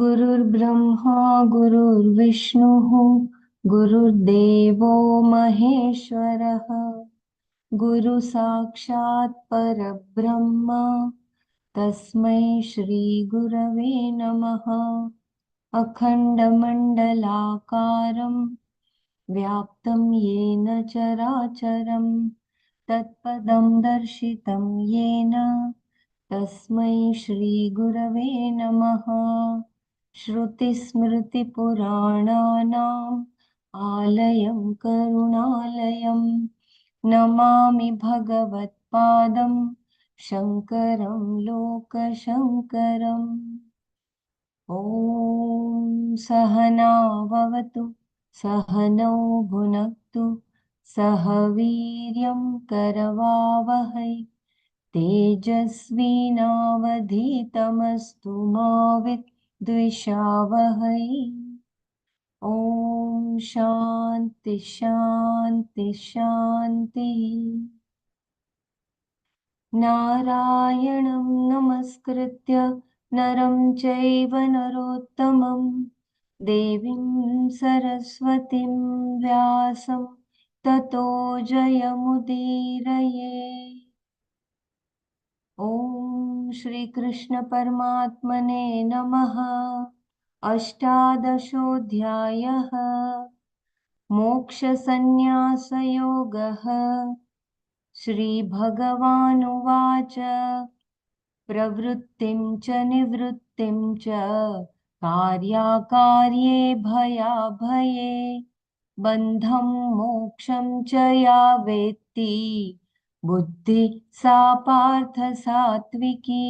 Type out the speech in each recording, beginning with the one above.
गुरुर्ब्रह्मा गुरुर्विष्णुः गुरुर्देवो महेश्वरः गुरु साक्षात् परब्रह्म तस्मै श्री गुरवे नमः। अखण्डमण्डलाकारं व्याप्तं येन चराचरं तत्पदं दर्शितं येन तस्मै श्री गुरवे नमः। श्रुतिस्मृतिपुराणानाम् आलयं करुणालयं नमामि भगवत्पादं शङ्करं लोकशङ्करम्। ॐ सहना भवतु सहनौ भुनक्तु सह वीर्यं करवावहै तेजस्विनावधीतमस्तु मा विद्विषावहै। ॐ शान्ति शान्ति शान्तिः। नारायणं नमस्कृत्य नरं चैव नरोत्तमं देवीं सरस्वतीं व्यासं ततो जयमुदीरये। ॐ श्रीकृष्ण परमात्मने नमः। अष्टादशोऽध्यायः मोक्षसंन्यासयोगः। श्रीभगवानुवाच प्रवृत्तिं च निवृत्तिं च कार्याकार्ये भयाभये बन्धं मोक्षं च या वेत्ति बुद्धि सा पार्थ सात्विकी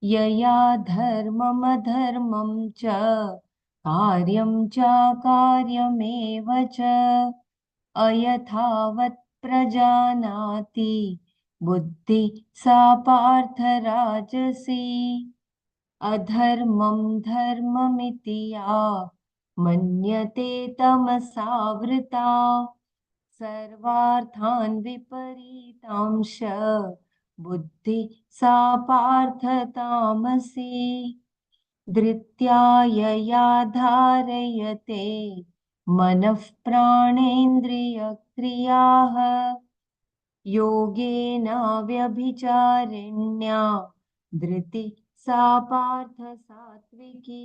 यया धर्ममधर्मं च कार्यं चाकार्यमेव च अयथावत् प्रजानाति बुद्धि सा पार्थ राजसी अधर्मं धर्ममिति या मन्यते तमसावृता सर्वार्थान् विपरीतांश बुद्धि सा पार्थ तामसी धृत्यायया धारयते मनः प्राणेन्द्रियक्रियाः योगेन व्यभिचारिण्या धृति सा पार्थ सात्विकी।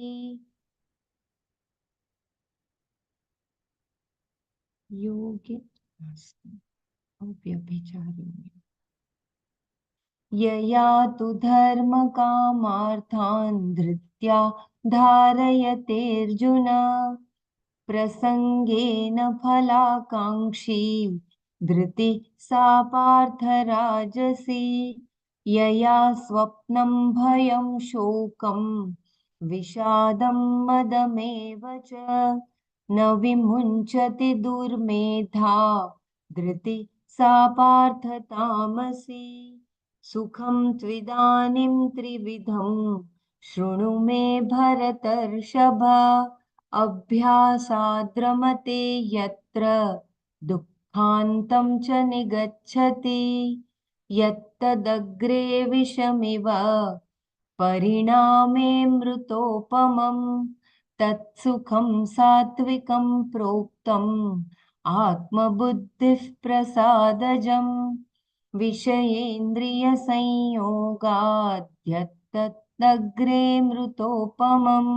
योगे व्यभिचारिण्या यया तु धर्मकामार्थान् धृत्या धारयतेऽर्जुन प्रसंगेन फलाकांक्षी धृति सा पार्थ राजसी यया स्वप्नं भयं शोकं विषादं मदमेव च न विमुञ्चति दुर्मेधा धृति सा पार्थ तामसी सुखं त्विदानीं त्रिविधं शृणु मे भरतर्षभ अभ्यासाद्रमते यत्र दुःखान्तं च निगच्छति यत्तदग्रे विषमिव परिणामे मृतोपमं तत्सुखं सात्विकं प्रोक्तम् आत्मबुद्धिः प्रसादजम् विषयेन्द्रियसंयोगाद्यत्तदग्रे मृतोपमम्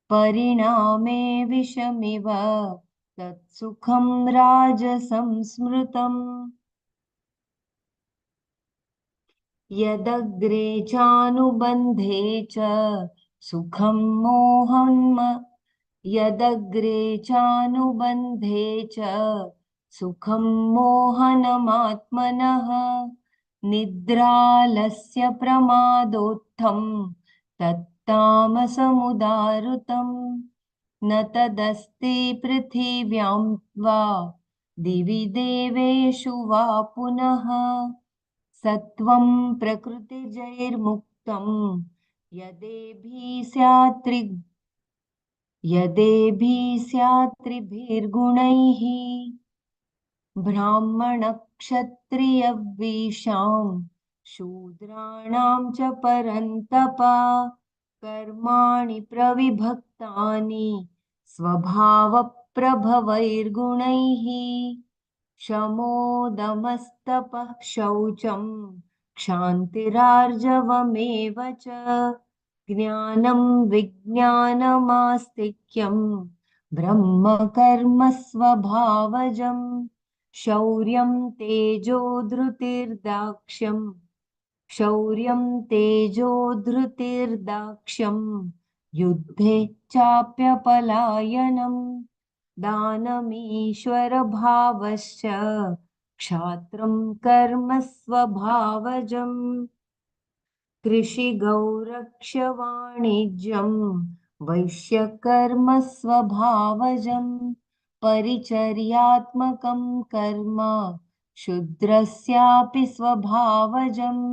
परिणामे विषमिव तत्सुखं राजसं स्मृतम् यदग्रे चानुबन्धे च सुखं यदग्रे चानुबन्धे च सुखं मोहनमात्मनः निद्रालस्य प्रमादोत्थं तत्तामसमुदाहृतम् न तदस्ति पृथिव्यां वा दिवि देवेषु वा पुनः सत्वं प्रकृतिजैर्मुक्तं यदेभिः स्यात् त्रिभिर्गुणैः ब्राह्मणक्षत्रियविशां शूद्राणां च परन्तप कर्माणि प्रविभक्तानि स्वभावप्रभवैर्गुणैः शमोदमस्तपः शौचं क्षान्तिरार्जवमेव च ज्ञानं विज्ञानमास्तिक्यं ब्रह्मकर्म स्वभावजम् शौर्यं तेजो धृतिर्दाक्ष्यम् शौर्यं तेजो धृतिर्दाक्ष्यं युद्धे चाप्यपलायनम् दानमीश्वरभावश्च क्षात्रं कर्म स्वभावजम् कृषिगौरक्ष्यवाणिज्यं वैश्यकर्म स्वभावजम् परिचर्यात्मकं कर्म शूद्रस्यापि स्वभावजम्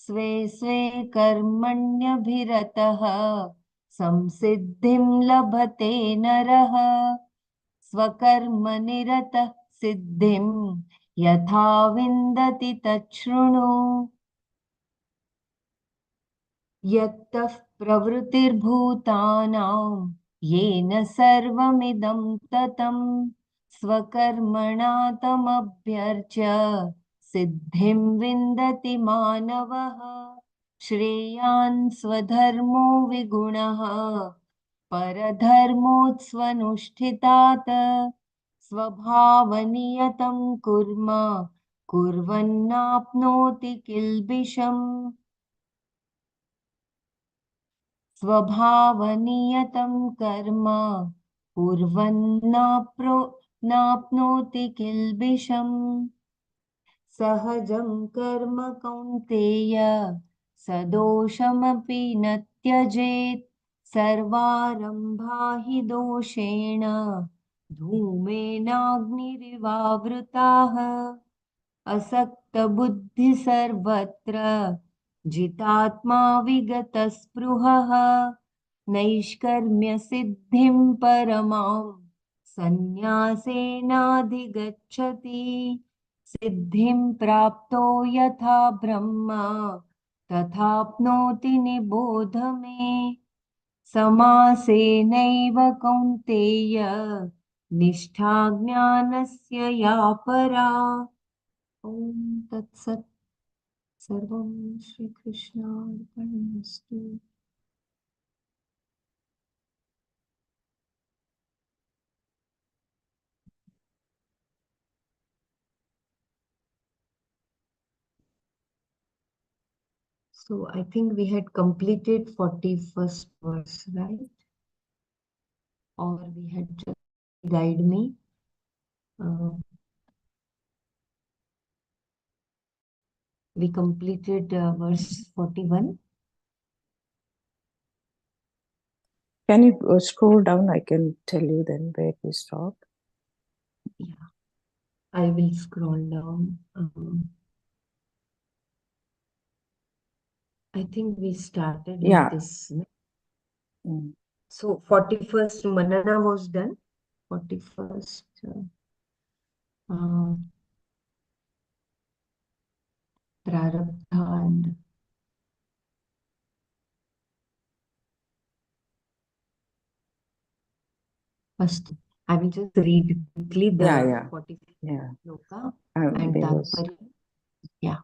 स्वे स्वे कर्मण्यभिरतः संसिद्धिं लभते नरः स्वकर्मनिरतः सिद्धिं यथा विन्दति तच्छृणु यत्तः प्रवृत्तिर्भूतानां येन सर्वमिदं ततं स्वकर्मणा तमभ्यर्च्य सिद्धिं विन्दति मानवः श्रेयान् स्वधर्मो विगुणः परधर्मोत्स्वनुष्ठितात् स्वभावनियतं कुर्वन्नाप्नोति किल्बिषम् स्वभावनियतं कर्म नाप्नोति किल्बिषम् सहजं कर्म कौन्तेय सदोषमपि न त्यजेत् सर्वारम्भा हि दोषेण धूमेनाग्निरिवावृताः असक्तबुद्धि सर्वत्र जितात्मा विगतस्पृहः नैष्कर्म्यसिद्धिं परमां सन्न्यासेनाधिगच्छति सिद्धिं प्राप्तो यथा ब्रह्म तथाप्नोति निबोध मे समासेनैव कौन्तेय निष्ठा ज्ञानस्य या परा ॐ तत्सत् सर्वं श्रीकृष्णार्पणमस्तु So I think we had completed 41st verse, right? Or we had just guide me. We completed verse 41. Can you scroll down? I can tell you then where we stopped. Yeah, I will scroll down. I think we started with this. So 41st Manana was done. 41st Prarabdha and first I will just read quickly the 45th sloka and Tatparya. Yeah.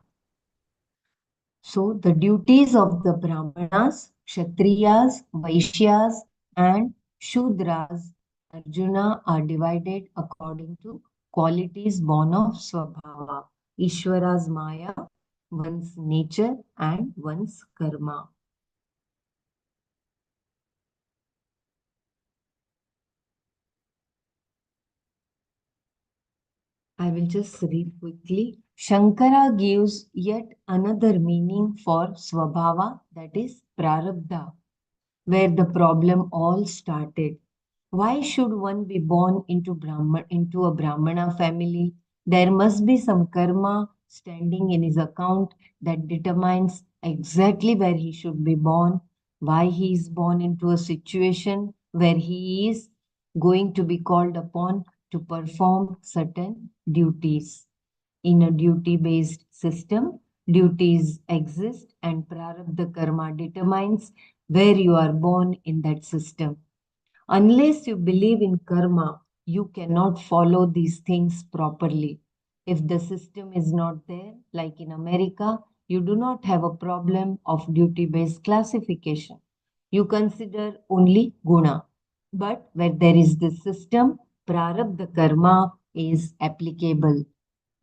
So the duties of the Brahmanas, Kshatriyas, Vaishyas and Shudras, Arjuna, are divided according to qualities born of Swabhava, Ishvara's Maya, one's nature and one's karma. I will just read quickly. Shankara gives yet another meaning for Swabhava, that is Prarabdha, where the problem all started. Why should one be born into a Brahmana family? There must be some karma standing in his account that determines exactly where he should be born, why he is born into a situation where he is going to be called upon to perform certain duties. In a duty-based system, duties exist and Prarabdha karma determines where you are born in that system. Unless you believe in karma, you cannot follow these things properly. If the system is not there, like in America, you do not have a problem of duty-based classification. You consider only guna. But where there is this system, prarabdha karma is applicable.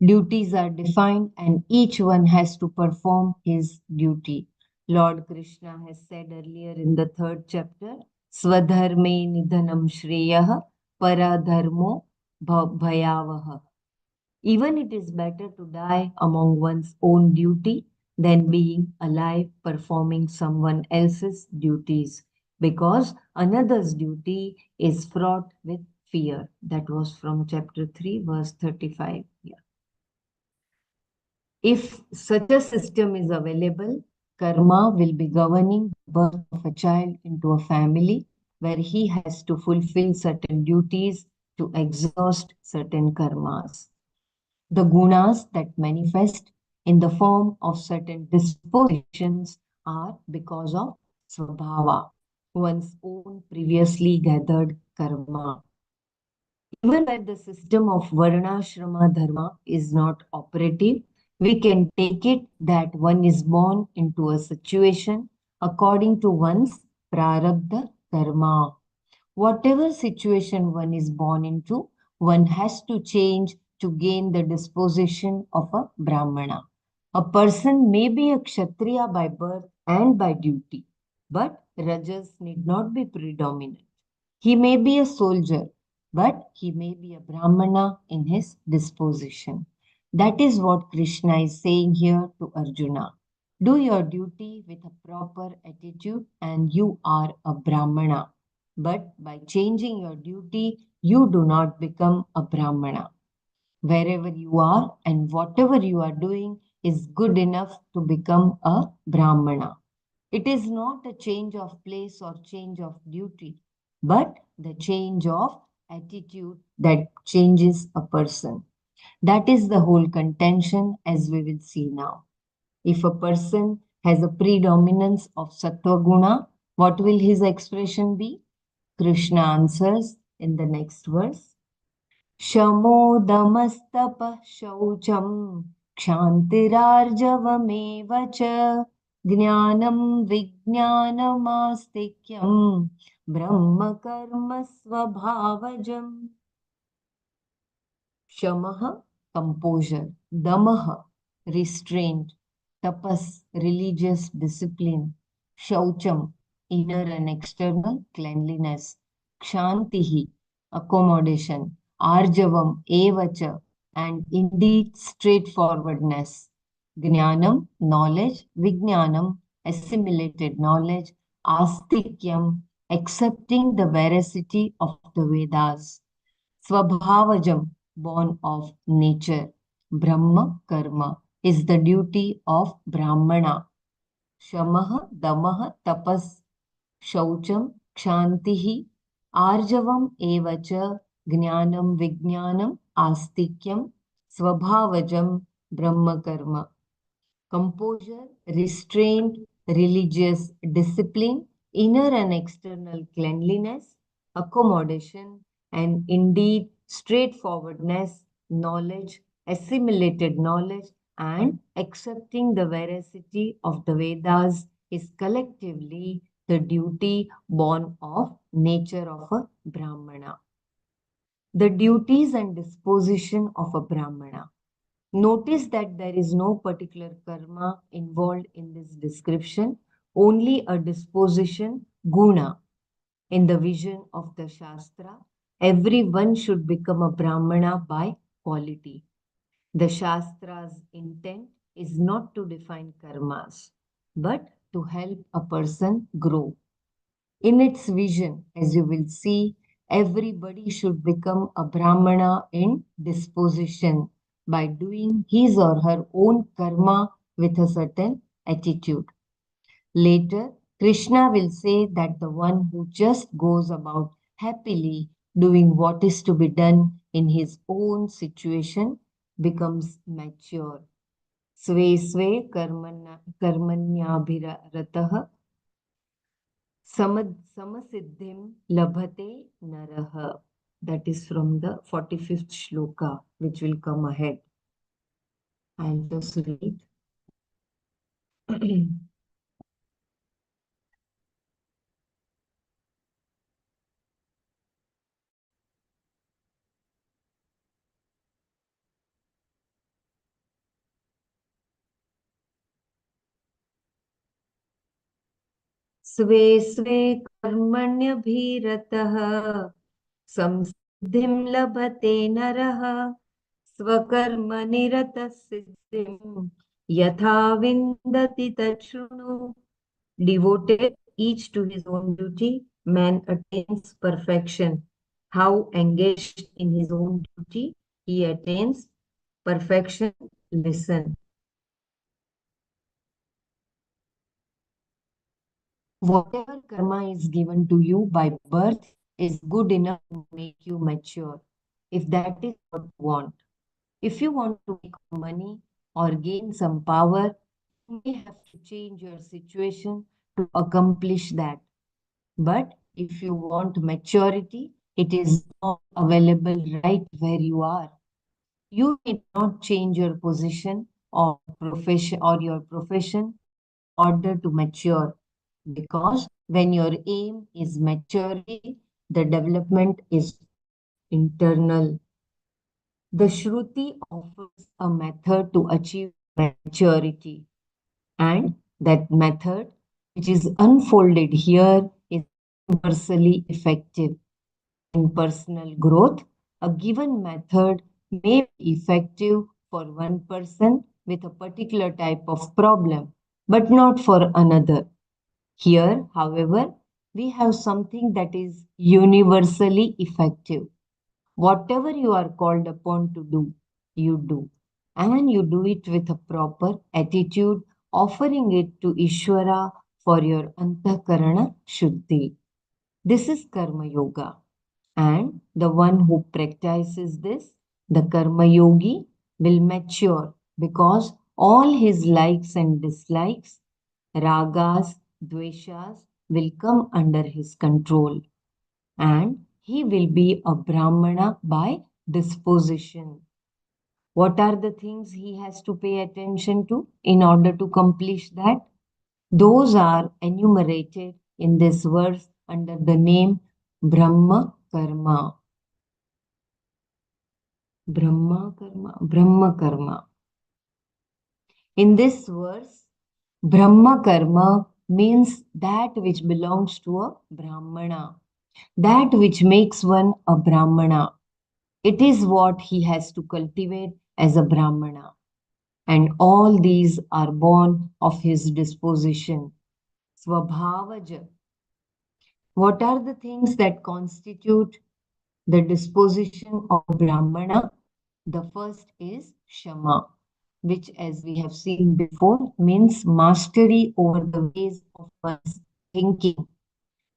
Duties are defined and each one has to perform his duty. Lord Krishna has said earlier in the third chapter, Swadharme nidhanam shreyah paradharmo bhayavaha. Even it is better to die among one's own duty than being alive performing someone else's duties, because another's duty is fraught with fear. That was from chapter 3, verse 35. Yeah. If such a system is available, karma will be governing the birth of a child into a family where he has to fulfill certain duties to exhaust certain karmas. The gunas that manifest in the form of certain dispositions are because of svabhava, one's own previously gathered karma. Even where the system of Varnashrama Dharma is not operative, we can take it that one is born into a situation according to one's prarabdha karma. Whatever situation one is born into, one has to change to gain the disposition of a Brahmana. A person may be a Kshatriya by birth and by duty, but Rajas need not be predominant. He may be a soldier, but he may be a Brahmana in his disposition. That is what Krishna is saying here to Arjuna. Do your duty with a proper attitude, and you are a Brahmana. But by changing your duty, you do not become a Brahmana. Wherever you are and whatever you are doing is good enough to become a Brahmana. It is not a change of place or change of duty, but the change of attitude that changes a person. That is the whole contention, as we will see now. If a person has a predominance of sattva guna, what will his expression be? Krishna answers in the next verse. शमोदमस्तपः शौचं क्षान्तिरार्जवमेव च ज्ञानं विज्ञानमास्तिक्यं ब्रह्मकर्म स्वभावजम्. Shamaha, composure. Damaha, restraint. Tapas, religious discipline. Shaucham, inner and external cleanliness. Kshantihi, accommodation. Arjavam, evacha, and indeed straightforwardness. Jnanam, knowledge. Vijnanam, assimilated knowledge. Astikyam, accepting the veracity of the Vedas. Swabhavajam, born of nature. Brahma karma is the duty of Brahmana. Shamaha, damaha, tapas, shaucham, kshantihi, arjavam evacha, jnanam, vijnanam, astikyam, swabhavajam, Brahma karma. Composure, restraint, religious discipline, inner and external cleanliness, accommodation, and indeed straightforwardness, knowledge, assimilated knowledge, and accepting the veracity of the Vedas is collectively the duty born of nature of a Brahmana. The duties and disposition of a Brahmana. Notice that there is no particular karma involved in this description, only a disposition, guna. In the vision of the Shastra, everyone should become a Brahmana by quality. The Shastra's intent is not to define karmas, but to help a person grow. In its vision, as you will see, everybody should become a Brahmana in disposition by doing his or her own karma with a certain attitude. Later, Krishna will say that the one who just goes about happily doing what is to be done in his own situation becomes mature. Sve sve karmanyabhiratah samasiddhim labhate naraha. That is from the 45th shloka, which will come ahead. I'll just read. स्वे स्वे कर्मण्यभिरतः संसिद्धिं लभते नरः स्वकर्मनिरतः सिद्धिं यथा विन्दति तच्छृणु. Devoted each to his own duty, man attains perfection. How engaged in his own duty, he attains perfection. Listen. Whatever karma is given to you by birth is good enough to make you mature, if that is what you want. If you want to make money or gain some power, you may have to change your situation to accomplish that. But if you want maturity, it is all available right where you are. You need not change your position or profession or your profession in order to mature. Because when your aim is maturity, the development is internal. The Shruti offers a method to achieve maturity, and that method, which is unfolded here, is universally effective. In personal growth, a given method may be effective for one person with a particular type of problem, but not for another. Here, however, we have something that is universally effective. Whatever you are called upon to do, you do. And you do it with a proper attitude, offering it to Ishvara for your antakarana shuddhi. This is Karma Yoga. And the one who practices this, the Karma Yogi, will mature because all his likes and dislikes, ragas, dveshas, will come under his control. And he will be a Brahmana by disposition. What are the things he has to pay attention to in order to accomplish that? Those are enumerated in this verse under the name Brahma Karma. Brahma Karma, Brahma Karma. In this verse, Brahma Karma means that which belongs to a Brahmana, that which makes one a Brahmana. It is what he has to cultivate as a Brahmana. And all these are born of his disposition. Swabhavaja. What are the things that constitute the disposition of Brahmana? The first is Shama, which, as we have seen before, means mastery over the ways of one's thinking.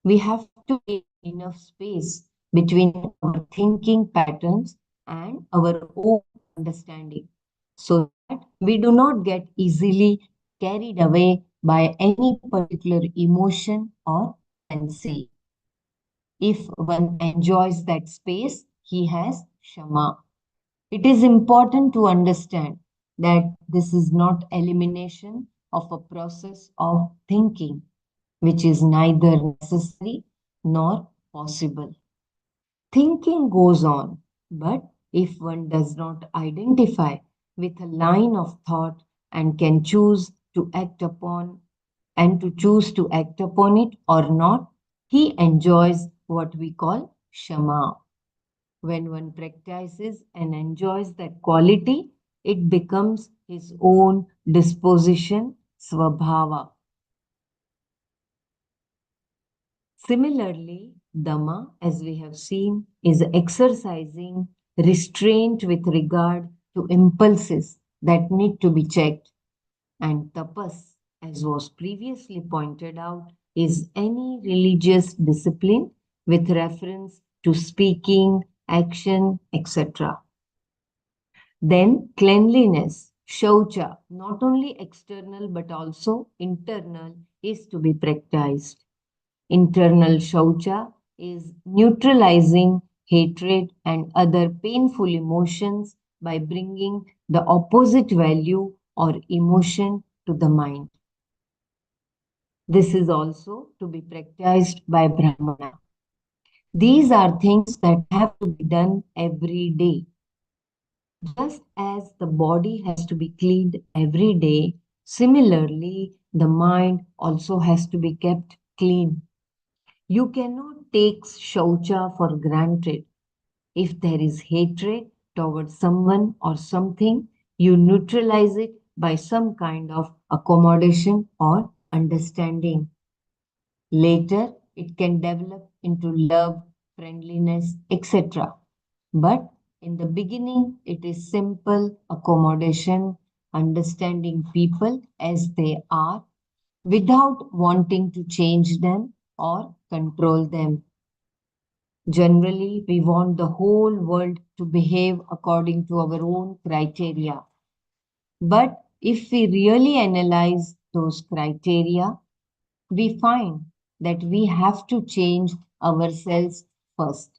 We have to make enough space between our thinking patterns and our own understanding so that we do not get easily carried away by any particular emotion or fancy. If one enjoys that space, he has Shama. It is important to understand that this is not elimination of a process of thinking, which is neither necessary nor possible. Thinking goes on, but if one does not identify with a line of thought and can choose to act upon it or not, he enjoys what we call Shama. When one practices and enjoys that quality, it becomes his own disposition, svabhava. Similarly, Dhamma, as we have seen, is exercising restraint with regard to impulses that need to be checked. And tapas, as was previously pointed out, is any religious discipline with reference to speaking, action, etc. Then cleanliness, shaucha, not only external but also internal, is to be practiced. Internal shaucha is neutralizing hatred and other painful emotions by bringing the opposite value or emotion to the mind. This is also to be practiced by Brahmana. These are things that have to be done every day. Just as the body has to be cleaned every day, similarly, the mind also has to be kept clean. You cannot take shaucha for granted. If there is hatred towards someone or something, you neutralize it by some kind of accommodation or understanding. Later, it can develop into love, friendliness, etc. But in the beginning, it is simple accommodation, understanding people as they are without wanting to change them or control them. Generally, we want the whole world to behave according to our own criteria. But if we really analyze those criteria, we find that we have to change ourselves first.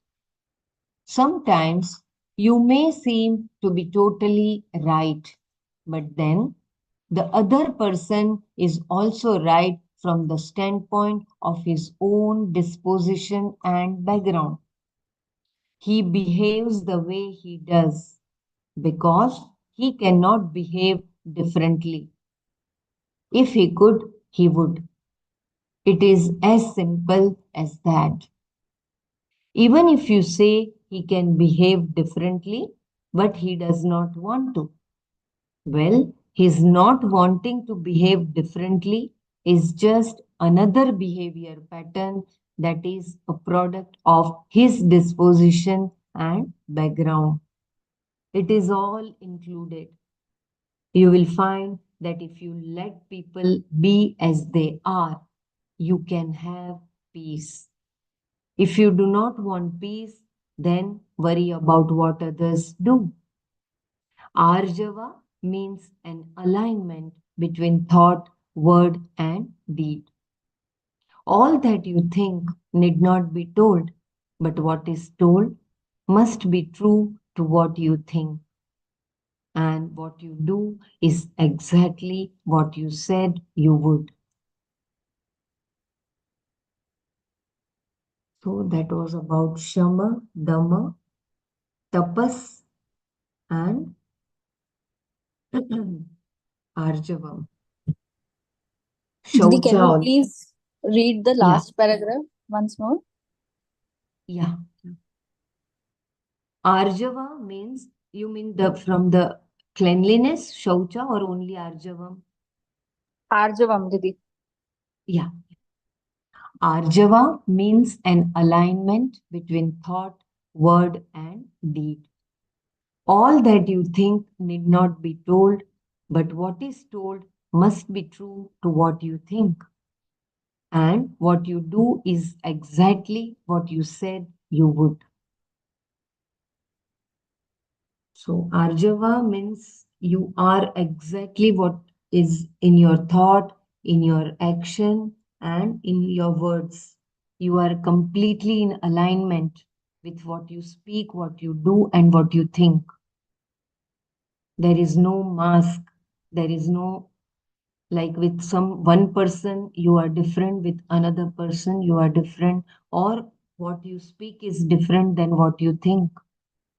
Sometimes you may seem to be totally right, but then the other person is also right from the standpoint of his own disposition and background. He behaves the way he does because he cannot behave differently. If he could, he would. It is as simple as that. Even if you say he can behave differently, but he does not want to, well, his not wanting to behave differently is just another behavior pattern that is a product of his disposition and background. It is all included. You will find that if you let people be as they are, you can have peace. If you do not want peace, then worry about what others do. Arjava means an alignment between thought, word, and deed. All that you think need not be told, but what is told must be true to what you think. And what you do is exactly what you said you would. So that was about Shama, Dhamma, Tapas, and Arjavam. Didi, Shaucha can you also. please read the Yeah, last paragraph once more? yeah. Arjava means, you mean the from the cleanliness, Shaucha, or only Arjavam? Arjavam, Didi. Yeah. Arjava means an alignment between thought, word, and deed. All that you think need not be told, but what is told must be true to what you think. And what you do is exactly what you said you would. So, Arjava means you are exactly what is in your thought, in your action, and in your words. You are completely in alignment with what you speak, what you do, and what you think. There is no mask. There is no, like with some one person you are different, with another person you are different, or what you speak is different than what you think,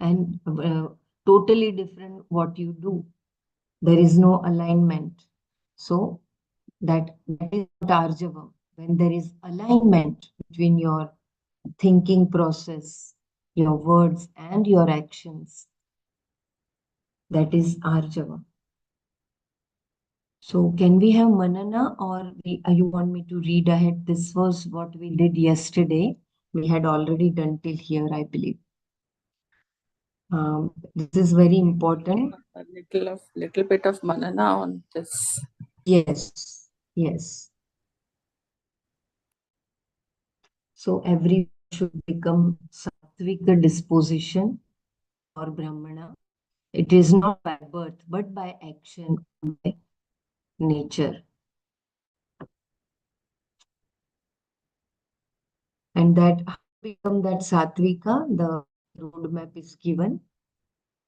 and totally different what you do. There is no alignment. So that is what arjavam, when there is alignment between your thinking process, your words and your actions. That is Arjava. So can we have Manana, or you want me to read ahead? This was what we did yesterday. We had already done till here, I believe. This is very important. A little bit of Manana on this. Yes, yes. So everyone should become sattvika disposition or Brahmana. It is not by birth, but by action, by nature. And that how to become that sattvika, the roadmap is given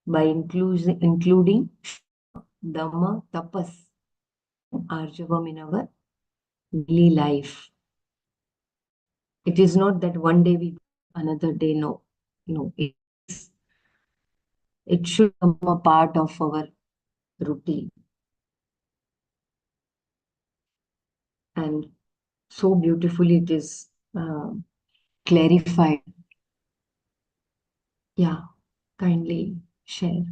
by including Dhamma, Tapas, Arjavam in our daily life. It is not that one day we another day, no. No, it should become a part of our routine. And so beautifully it is clarified. Yeah, kindly share.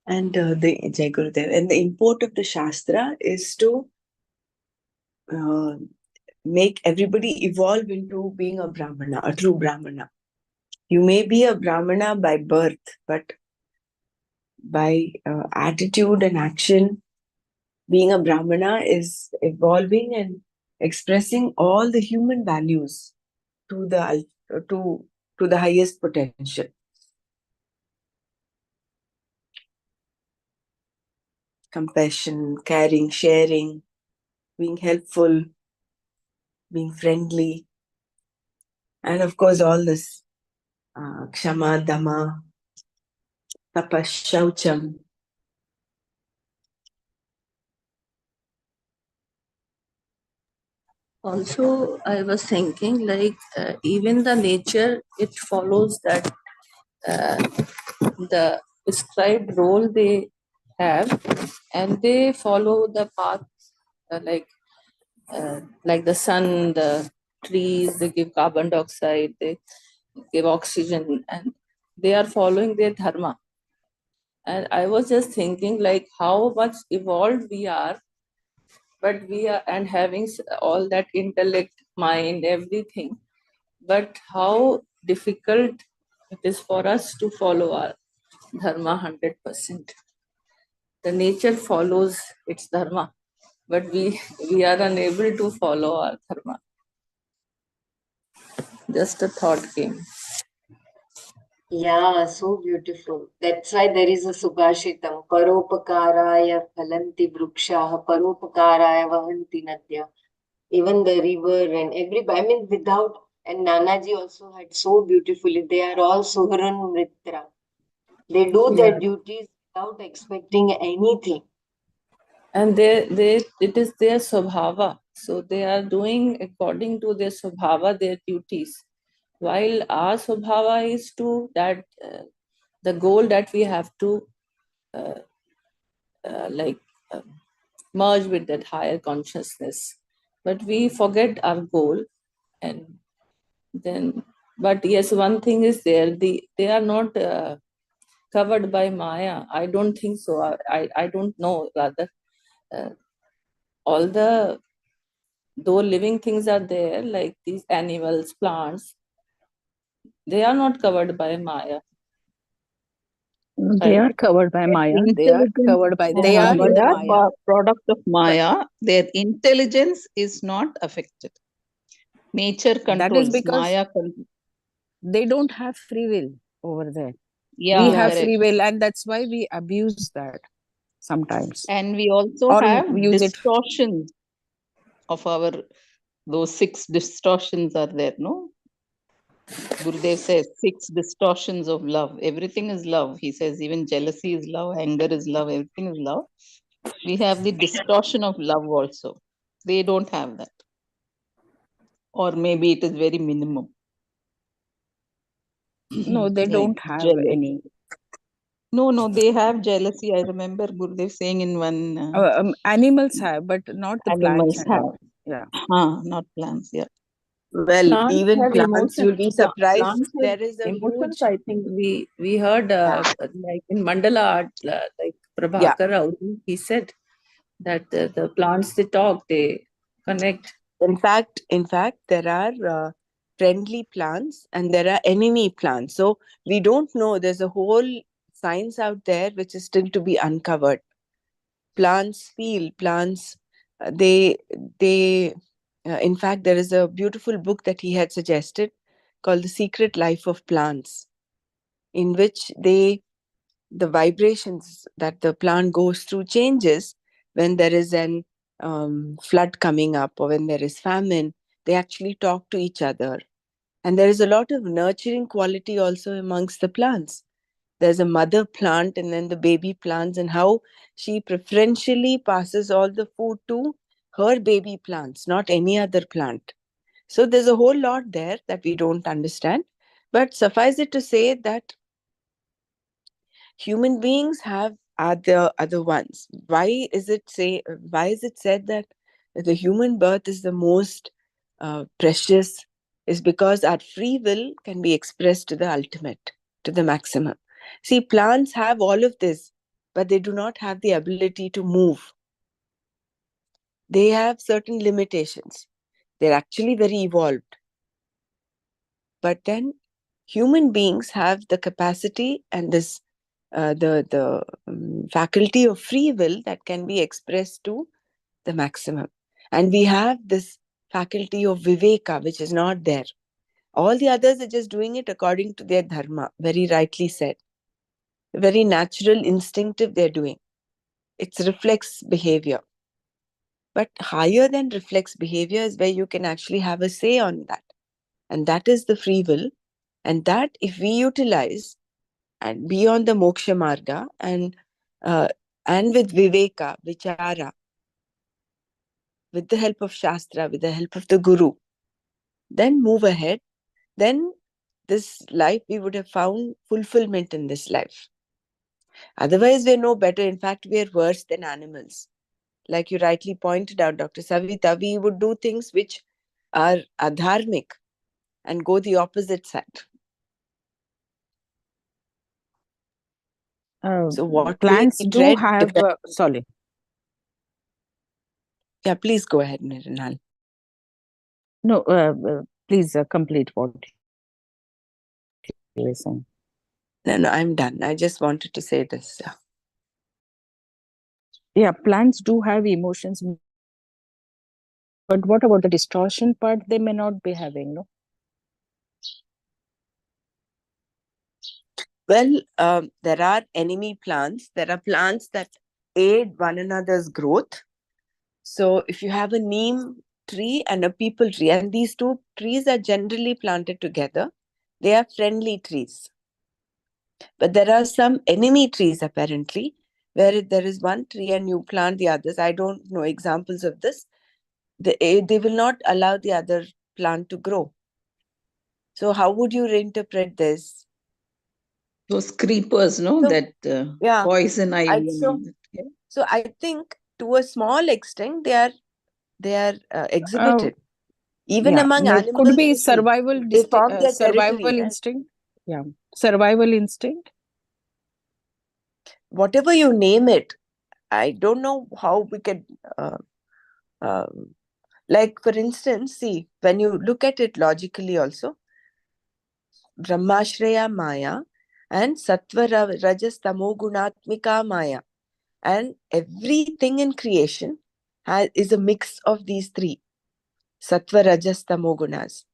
And the Jai Gurudev, and the import of the Shastra is to make everybody evolve into being a Brahmana, a true Brahmana. You may be a Brahmana by birth, but by attitude and action, being a Brahmana is evolving and expressing all the human values to the highest potential. Compassion, caring, sharing, being helpful, being friendly, and of course all this Kshama, Dhamma, Tapas, Shaucham. Also, I was thinking like even the nature, it follows that the prescribed role they have, and they follow the path uh, like like the sun, the trees, they give carbon dioxide, they give oxygen, and they are following their dharma. And I was just thinking like how much evolved we are, but we are and having all that intellect, mind, everything, but how difficult it is for us to follow our dharma 100%. The nature follows its dharma, but we are unable to follow our dharma. Just a thought came. Yeah, so beautiful. That's why there is a Subhashitam. Paropakaraya phalanti vrikshaha, paropakaraya vahanti nadya. Even the river and everybody, I mean, without, and Nanaji also had so beautifully, they are all Suharun Mitra. They do their duties without expecting anything. And they it is their swabhava. So they are doing according to their swabhava, their duties. While our swabhava is to that the goal that we have to like merge with that higher consciousness, but we forget our goal. And then, but yes, one thing is there, they are not covered by Maya. I don't think so. I don't know, rather all the though living things are there, like these animals, plants, they are not covered by Maya. They are covered by Maya. They are covered by. They are in the Maya. Product of Maya. Their intelligence is not affected. Nature controls. That is because Maya they don't have free will over there. Yeah, we have correct. free will, and that's why we abuse that sometimes. And we also Or have use it. distortions of our, those 6 distortions are there, no? Gurudev says 6 distortions of love. Everything is love. He says even jealousy is love, anger is love, everything is love. We have the distortion of love also. They don't have that. Or maybe it is very minimum. No, they Like don't have jealous. any. No, they have jealousy. I remember Gurudev saying in one. Animals have, but not the Animals plants and have. all. Yeah. Not plants, yeah. Well, Plants even have plants, emotions. you'll be surprised. Plants have There is a emotions. huge, I think we heard like in mandala art, like yeah. Prabhakar Audi, he said that the plants, they talk, they connect. In fact, there are friendly plants and there are enemy plants. So we don't know. There's a whole science out there which is still to be uncovered. Plants feel. Plants. They. In fact, there is a beautiful book that he had suggested called "The Secret Life of Plants," in which the vibrations that the plant goes through changes when there is an flood coming up or when there is famine. They actually talk to each other, and there is a lot of nurturing quality also amongst the plants. There's a mother plant and then the baby plants, and how she preferentially passes all the food to her baby plants, not any other plant. So there's a whole lot there that we don't understand, but suffice it to say that human beings are the ones. Why is it said that the human birth is the most precious? Is because our free will can be expressed to the ultimate, to the maximum. See, plants have all of this, but they do not have the ability to move. They have certain limitations. They're actually very evolved. But then human beings have the capacity and this the faculty of free will that can be expressed to the maximum. And we have this faculty of viveka, which is not there. All the others are just doing it according to their dharma, very rightly said. Very natural, instinctive they're doing. It's reflex behavior. But higher than reflex behavior is where you can actually have a say on that. And that is the free will. And that, if we utilize and be on the moksha marga uh, and with viveka, vichara, with the help of shastra, with the help of the guru, then move ahead, then this life we would have found fulfillment in this life. Otherwise, we're no better. In fact, we are worse than animals. Like you rightly pointed out, Dr. Savita, we would do things which are adharmic and go the opposite side. So what way Plants we do tread have, depends. sorry. Yeah, please go ahead, Niranal. No, please complete what you were saying. No, I'm done. I just wanted to say this. Yeah. Yeah, plants do have emotions, but what about the distortion part? They may not be having, no? Well, there are enemy plants. There are plants that aid one another's growth. So if you have a neem tree and a peepal tree, and these two trees are generally planted together, they are friendly trees. But there are some enemy trees apparently, where there is one tree and you plant the others. I don't know examples of this. They will not allow the other plant to grow. So how would you reinterpret this? Those creepers, no, So, that yeah, poison ivy and all so that. Yeah. so I think to a small extent they are exhibited even Yeah, among it could animals. be You see, they form their survival territory, right? instinct. Yeah, survival instinct. Whatever you name it, I don't know how we can uh, um, like for instance, see, when you look at it logically also, Brahmashraya Maya and Sattva Rajas Tamo Gunatmika Maya, and everything in creation is a mix of these three, Sattva Rajas Tamo Gunas,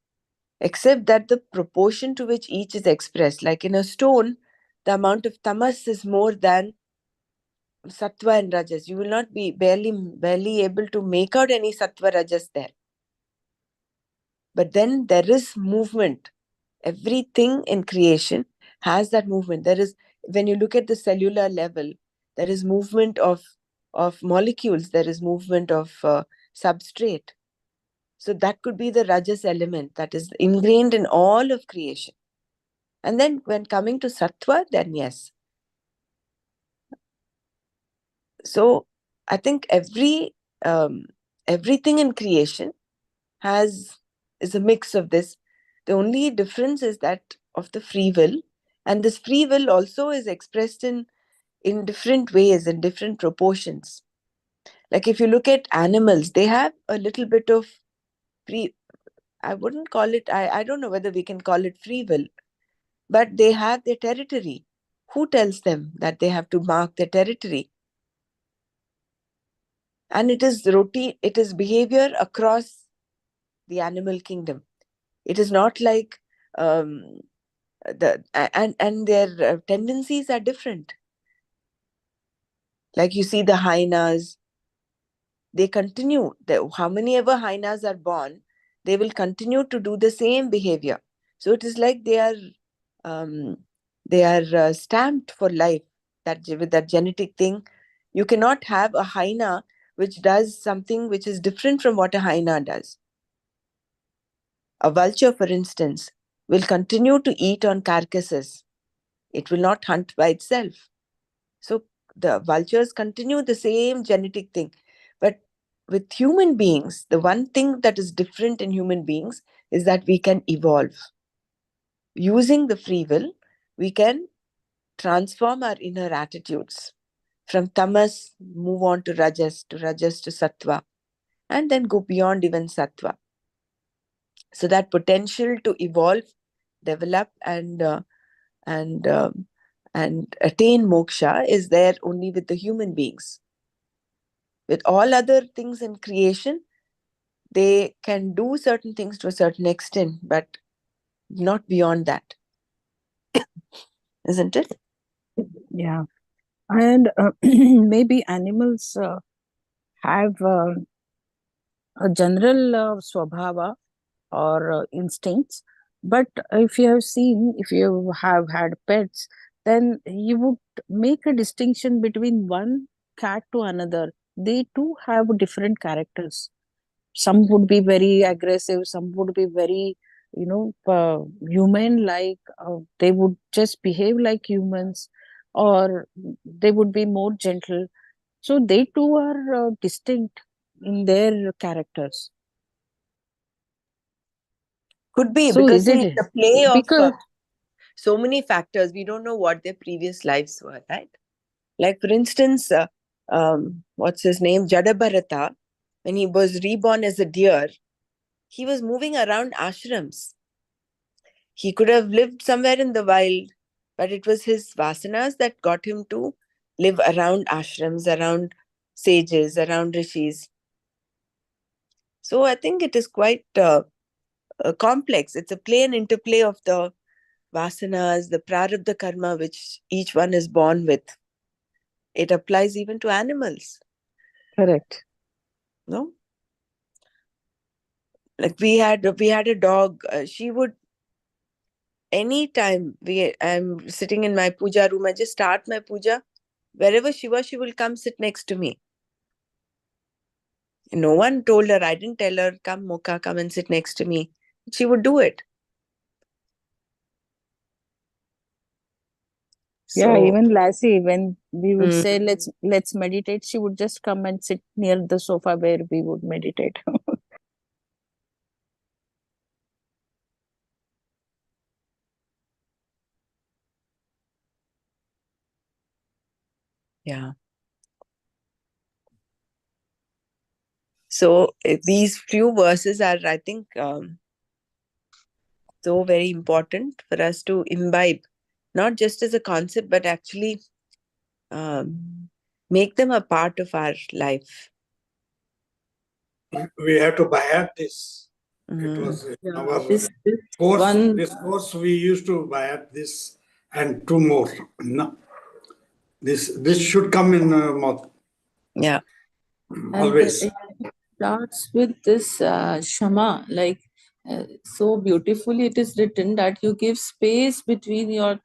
except that the proportion to which each is expressed, like in a stone, the amount of tamas is more than Sattva and Rajas. You will not be barely able to make out any Sattva Rajas there. But then there is movement. Everything in creation has that movement. There is, when you look at the cellular level, there is movement of molecules, there is movement of substrate. So that could be the Rajas element that is ingrained in all of creation. And then when coming to Sattva, then yes. So I think everything in creation has is a mix of this. The only difference is that of the free will, and this free will also is expressed in different ways, in different proportions. Like if you look at animals, they have a little bit of free, I wouldn't call it, I don't know whether we can call it free will, but they have their territory. Who tells them that they have to mark their territory? And it is routine, it is behavior across the animal kingdom. It is not like and their tendencies are different. Like you see the hyenas, they continue, how many ever hyenas are born, they will continue to do the same behavior. So it is like they are stamped for life, that with that genetic thing. You cannot have a hyena which does something which is different from what a hyena does. A vulture, for instance, will continue to eat on carcasses. It will not hunt by itself. So the vultures continue the same genetic thing. But with human beings, the one thing that is different in human beings is that we can evolve. Using the free will, we can transform our inner attitudes. From tamas, move on to rajas to sattva, and then go beyond even sattva. So that potential to evolve, develop, and attain moksha is there only with the human beings. With all other things in creation, they can do certain things to a certain extent, but not beyond that. Isn't it? Yeah. And maybe animals have a general swabhava or instincts. But if you have seen, if you have had pets, then you would make a distinction between one cat to another. They too have different characters. Some would be very aggressive, some would be very, human like. They would just behave like humans, or they would be more gentle. So they too are distinct in their characters. Could be, So because is see, it it's a play of because so many factors. We don't know what their previous lives were, right? Like, for instance, what's his name? Jadabharata, when he was reborn as a deer, he was moving around ashrams. He could have lived somewhere in the wild, but it was his vasanas that got him to live around ashrams, around sages, around rishis. So I think it is quite complex. It's a play and interplay of the vasanas, the prarabdha karma, which each one is born with. It applies even to animals. correct. No? Like we had a dog. She would, anytime I'm sitting in my puja room, I just start my puja. Wherever she was, she will come sit next to me. No one told her. I didn't tell her, come Mukha, come and sit next to me. She would do it. Yeah, So, even Lassie, when we would say let's meditate, she would just come and sit near the sofa where we would meditate. yeah. So these few verses are, I think, so very important for us to imbibe, not just as a concept, but actually make them a part of our life. We have to buy at this. It was our course. This course we used to buy at this and two more. No, this should come in mouth. Yeah. Always. And it starts with this Shama, like so beautifully it is written that you give space between your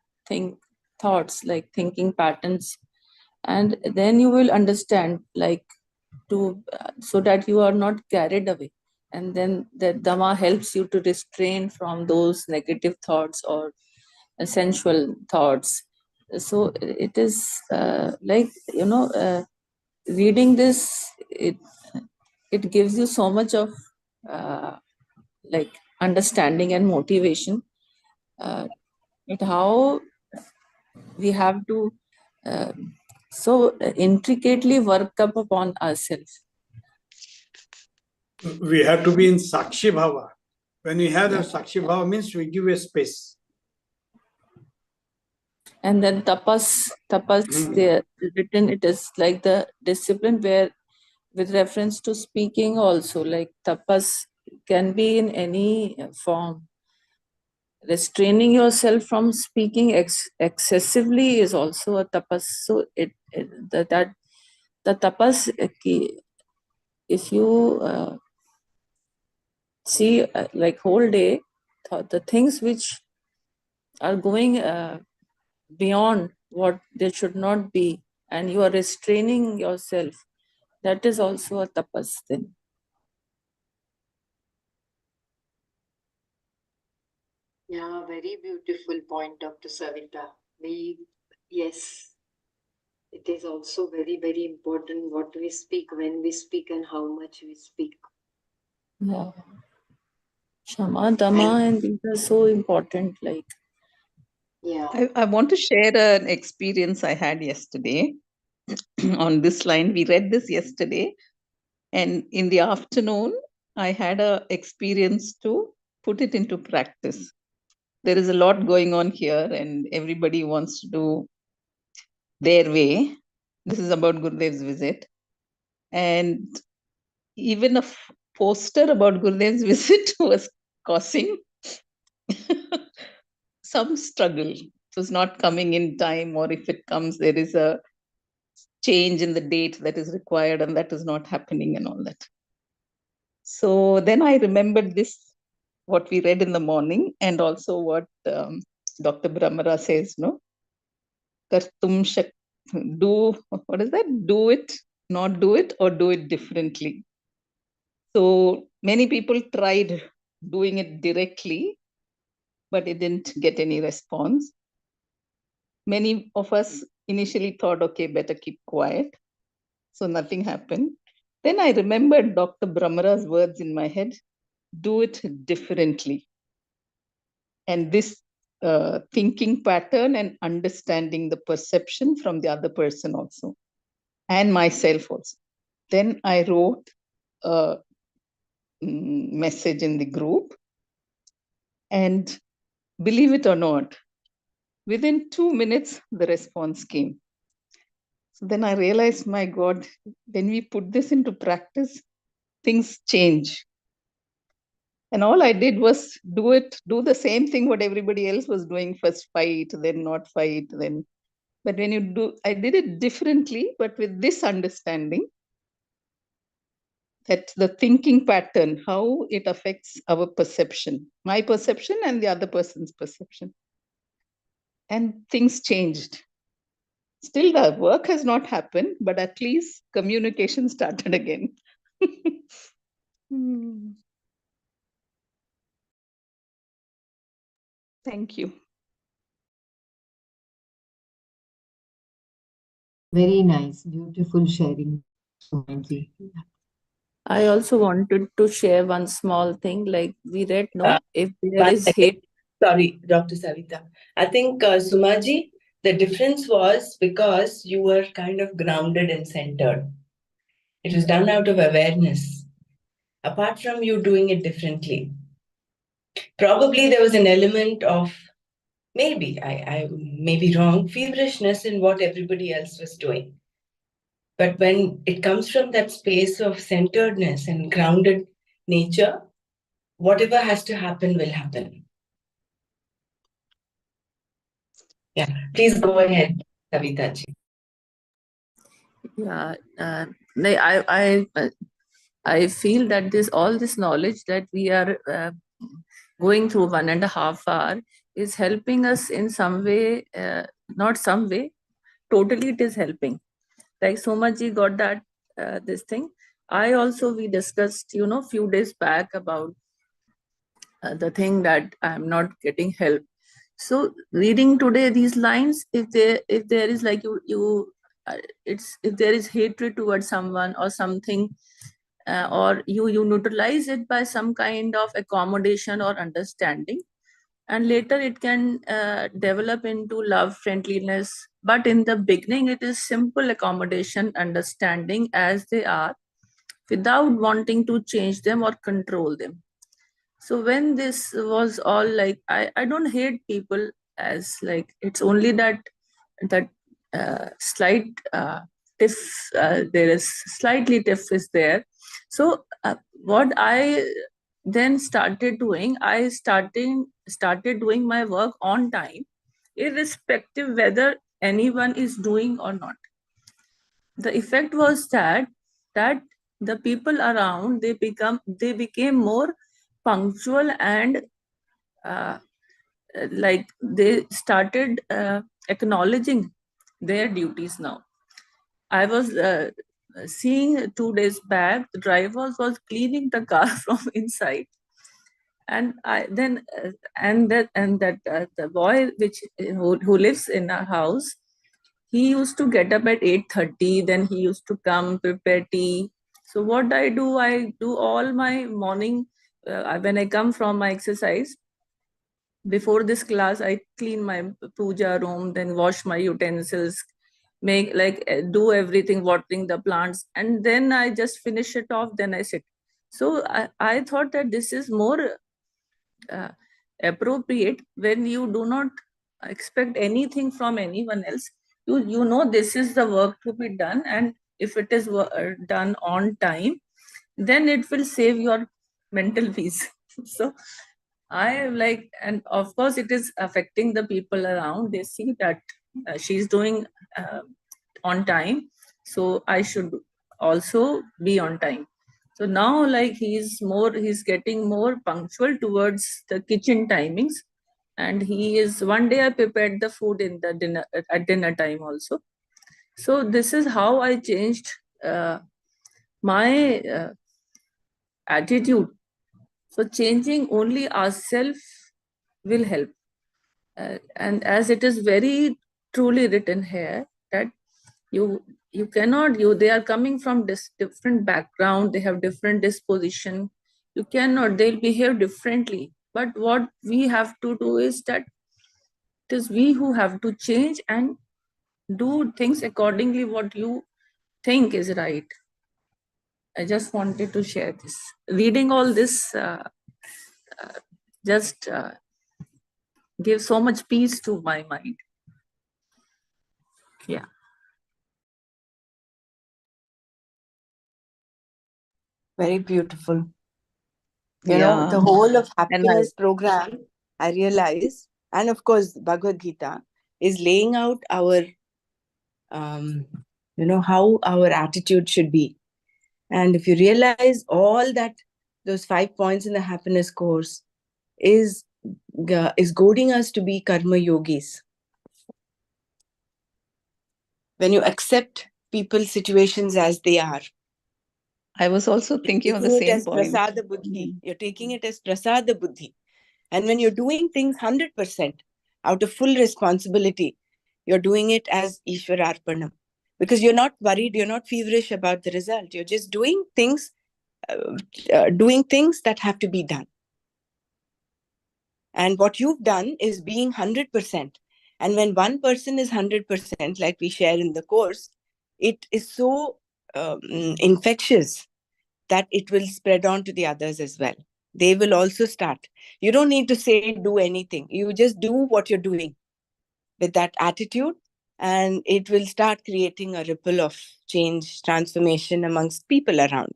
thoughts, like thinking patterns, and then you will understand, like to so that you are not carried away, and then the Dhamma helps you to restrain from those negative thoughts or sensual thoughts. So it is like reading this, it gives you so much of like understanding and motivation, but how we have to so intricately work up upon ourselves. We have to be in Sakshi Bhava. When we have the Sakshi Bhava means we give a space. And then tapas, they written, it is like the discipline where with reference to speaking also, like tapas can be in any form. Restraining yourself from speaking excessively is also a tapas. So that the tapas, if you see like whole day, the things which are going beyond what they should not be, and you are restraining yourself, that is also a tapas then. Yeah, very beautiful point, Dr. Savita. Yes, it is also very, very important what we speak, when we speak, and how much we speak. Yeah. Shama, Dama, and these are so important. Like, yeah. I want to share an experience I had yesterday on this line. We read this yesterday, and in the afternoon, I had an experience to put it into practice. There is a lot going on here, and everybody wants to do their way. This is about Gurudev's visit. And even a poster about Gurudev's visit was causing some struggle. It was not coming in time, or if it comes, there is a change in the date that is required, and that is not happening, and all that. So then I remembered this, what we read in the morning, and also what Dr. Brahmara says, no? Kartum shak, do, what is that? Do it, not do it, or do it differently. So many people tried doing it directly, but it didn't get any response. Many of us initially thought, okay, better keep quiet. So nothing happened. Then I remembered Dr. Brahmara's words in my head, do it differently. And this thinking pattern and understanding the perception from the other person also, and myself also. Then I wrote a message in the group, and believe it or not, within 2 minutes, the response came. So then I realized, my God, when we put this into practice, things change. And all I did was do the same thing what everybody else was doing, first fight, then not fight, then. But when you do, I did it differently, but with this understanding that the thinking pattern, how it affects our perception, my perception and the other person's perception. And things changed. Still, the work has not happened, but at least communication started again. Thank you. Very nice, beautiful sharing, Sumanji. I also wanted to share one small thing. Like we read, no, if there One is second. hate. Sorry, Dr. Savita. I think, Sumaji, the difference was because you were kind of grounded and centered. It was done out of awareness, apart from you doing it differently. Probably there was an element of, maybe, I may be wrong, feverishness in what everybody else was doing. But when it comes from that space of centeredness and grounded nature, whatever has to happen will happen. Yeah, please go ahead, Savita ji. Yeah, I feel that all this knowledge that we are going through 1.5 hours is helping us in some way, not some way, totally it is helping. Like Somaji got that, this thing. We discussed, few days back about the thing that I'm not getting help. So reading today these lines, if there is like if there is hatred towards someone or something, or you neutralize it by some kind of accommodation or understanding, and later it can develop into love, friendliness. But in the beginning, it is simple accommodation, understanding as they are, without wanting to change them or control them. So when this was all like, I don't hate people, as like, it's only that slight tiff, there is slightly tiff is there. So what I then started doing, I started doing my work on time, irrespective whether anyone is doing or not. The effect was that the people around, they became more punctual, and uh, like they started acknowledging their duties now. I was seeing 2 days back, the driver was cleaning the car from inside, and I then and that the boy who lives in our house, he used to get up at 8:30. Then he used to come, prepare tea. So what I do all my morning, when I come from my exercise. Before this class, I clean my puja room, then wash my utensils, make like do everything, watering the plants, and then I just finish it off, then I sit. So I thought that this is more uh, appropriate when you do not expect anything from anyone else. You know this is the work to be done, and if it is done on time, then it will save your mental peace. So I like, and of course it is affecting the people around. They see that she's doing uh, on time, so I should also be on time. So now, like, he's getting more punctual towards the kitchen timings, and he is, one day I prepared the food in the dinner at dinner time also. So this is how I changed my attitude. So changing only ourselves will help. And as it is very truly written here, that you cannot, they are coming from different background, they have different disposition, you cannot, they'll behave differently. But what we have to do is that it is we who have to change and do things accordingly what you think is right. I just wanted to share this. Reading all this just gives so much peace to my mind. Yeah. Very beautiful. You know, the whole of happiness program, I realize, and of course, Bhagavad Gita is laying out our, how our attitude should be. And if you realize all that, those 5 points in the happiness course is goading us to be karma yogis. When you accept people, situations as they are. I was also thinking of the same point. Prasada buddhi. You're taking it as prasada buddhi. And when you're doing things 100% out of full responsibility, you're doing it as Ishwararpanam. Because you're not worried, you're not feverish about the result. You're just doing things that have to be done. And what you've done is being 100%. And when one person is 100%, like we share in the course, it is so infectious that it will spread on to the others as well. They will also start. You don't need to say, do anything. You just do what you're doing with that attitude, and it will start creating a ripple of change, transformation amongst people around.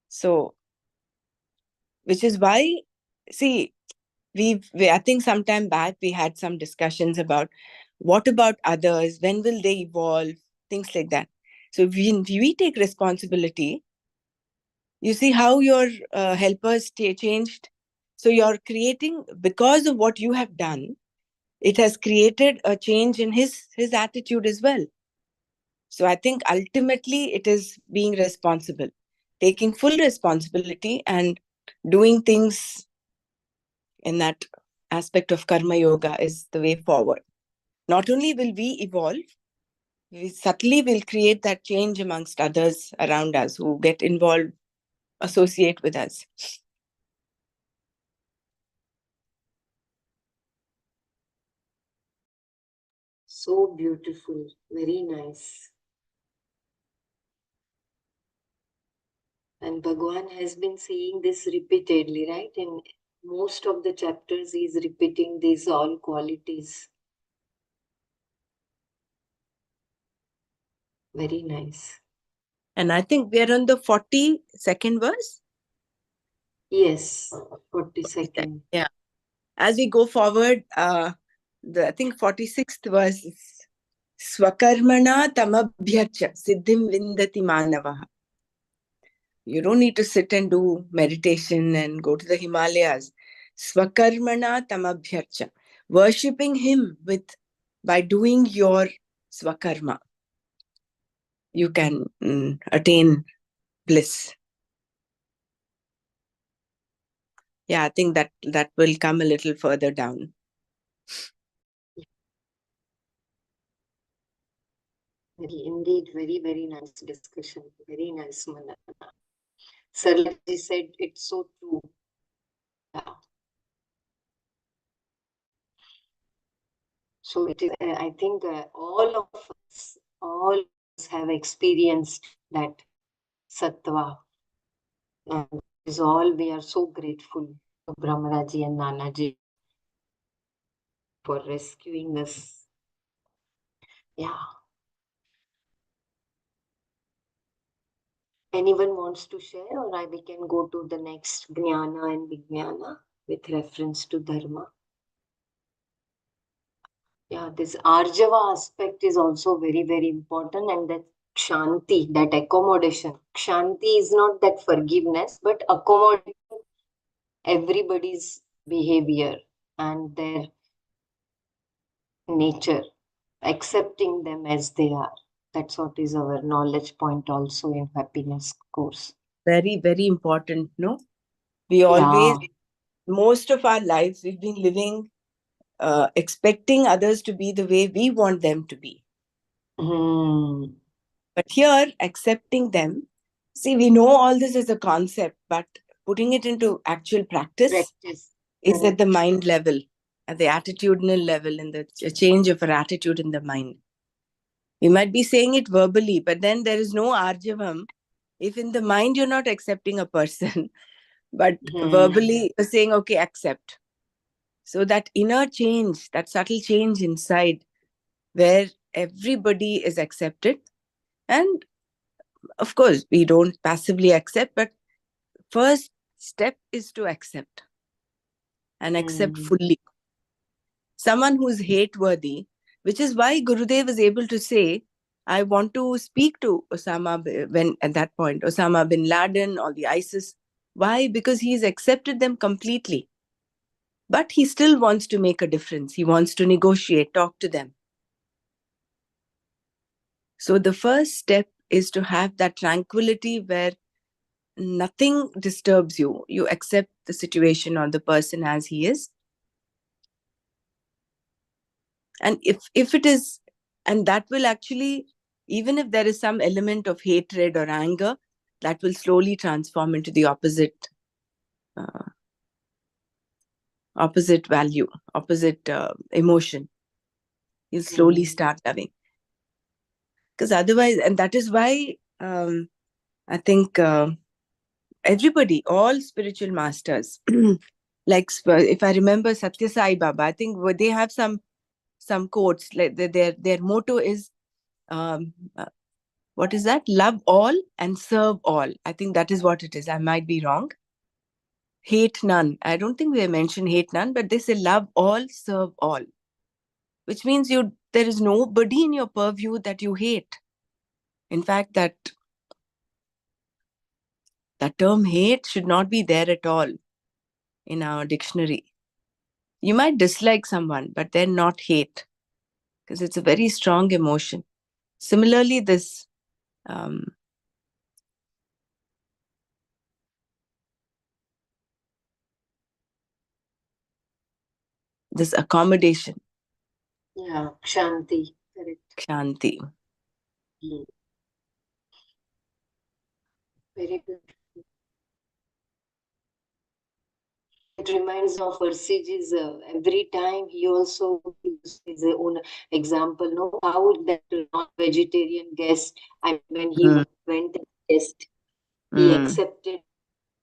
So, which is why, see, I think sometime back we had some discussions about what about others, when will they evolve, things like that. So when we take responsibility, you see how your helpers changed. So you're creating, because of what you have done, it has created a change in his attitude as well. So I think ultimately it is being responsible, taking full responsibility and doing things in that aspect of karma yoga is the way forward. Not only will we evolve, we subtly will create that change amongst others around us who get involved, associate with us. So beautiful, very nice. And Bhagwan has been saying this repeatedly, right? In most of the chapters, he is repeating these all qualities. Very nice. And I think we are on the 42nd verse. Yes, 42nd. Yeah. As we go forward, I think 46th verse is Swakarmana tamabhyarcha siddhim vindati manavaha. You don't need to sit and do meditation and go to the Himalayas. Swakarmana tamabhyarcha. Worshipping him by doing your swakarma, you can attain bliss. Yeah, I think that will come a little further down. Indeed, very, very nice discussion. Very nice, Manana. Sarlaji said it's so true. Yeah. So it is, I think all of us have experienced that sattva. And is all we are so grateful to Brahmaraji and Nanaji for rescuing us. Yeah. Anyone wants to share, or we can go to the next Jnana and Vijnana with reference to Dharma. Yeah, this Arjava aspect is also very, very important, and that Kshanti, that accommodation. Kshanti is not that forgiveness, but accommodating everybody's behavior and their nature, accepting them as they are. That's what is our knowledge point also in happiness course. Very, very important, no? We always, most of our lives, we've been living expecting others to be the way we want them to be. But here, accepting them, see, we know all this as a concept, but putting it into actual practice is at the mind level, at the attitudinal level, in the change of our attitude in the mind. We might be saying it verbally, but then there is no arjavam if in the mind you're not accepting a person, but verbally you're saying, okay, accept. So that inner change, that subtle change inside, where everybody is accepted. And of course, we don't passively accept, but first step is to accept and accept fully. Someone who's hate-worthy, which is why Gurudev was able to say, I want to speak to when at that point, Osama bin Laden or the ISIS. Why? Because he's accepted them completely. But he still wants to make a difference. He wants to negotiate, talk to them. So the first step is to have that tranquility where nothing disturbs you. You accept the situation or the person as he is. And if it is, and that will actually, even if there is some element of hatred or anger, that will slowly transform into the opposite value, opposite emotion. You'll slowly start loving. Because otherwise, and that is why I think everybody, all spiritual masters, like if I remember Satya Sai Baba, I think they have some quotes, like their motto is, what is that? Love all and serve all. I think that is what it is. I might be wrong. Hate none. I don't think they mention hate none, but they say love all, serve all. Which means there is nobody in your purview that you hate. In fact, that term hate should not be there at all in our dictionary. You might dislike someone, but they're not hate, because it's a very strong emotion. Similarly, this accommodation. Yeah, Kshanti. Correct. Kshanti. Hmm. Very good. It reminds of Versiji's every time he also gives his own example. No, how that non-vegetarian guest, and when he went as guest, he accepted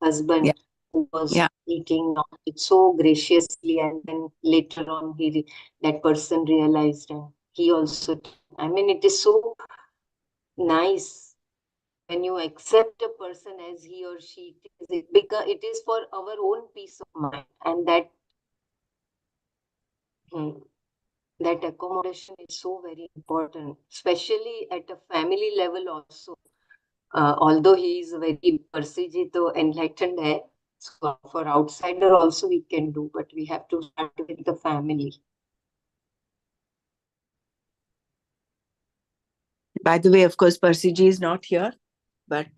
husband Yeah. who was Yeah. eating it so graciously, and then later on that person realized, and he also. I mean, it is so nice when you accept a person as he or she is. It is for our own peace of mind, and that accommodation is so very important, especially at a family level also. Although he is very Parsijito enlightened hai, so for outsider also we can do, but we have to start with the family. By the way, of course, Persiji is not here, but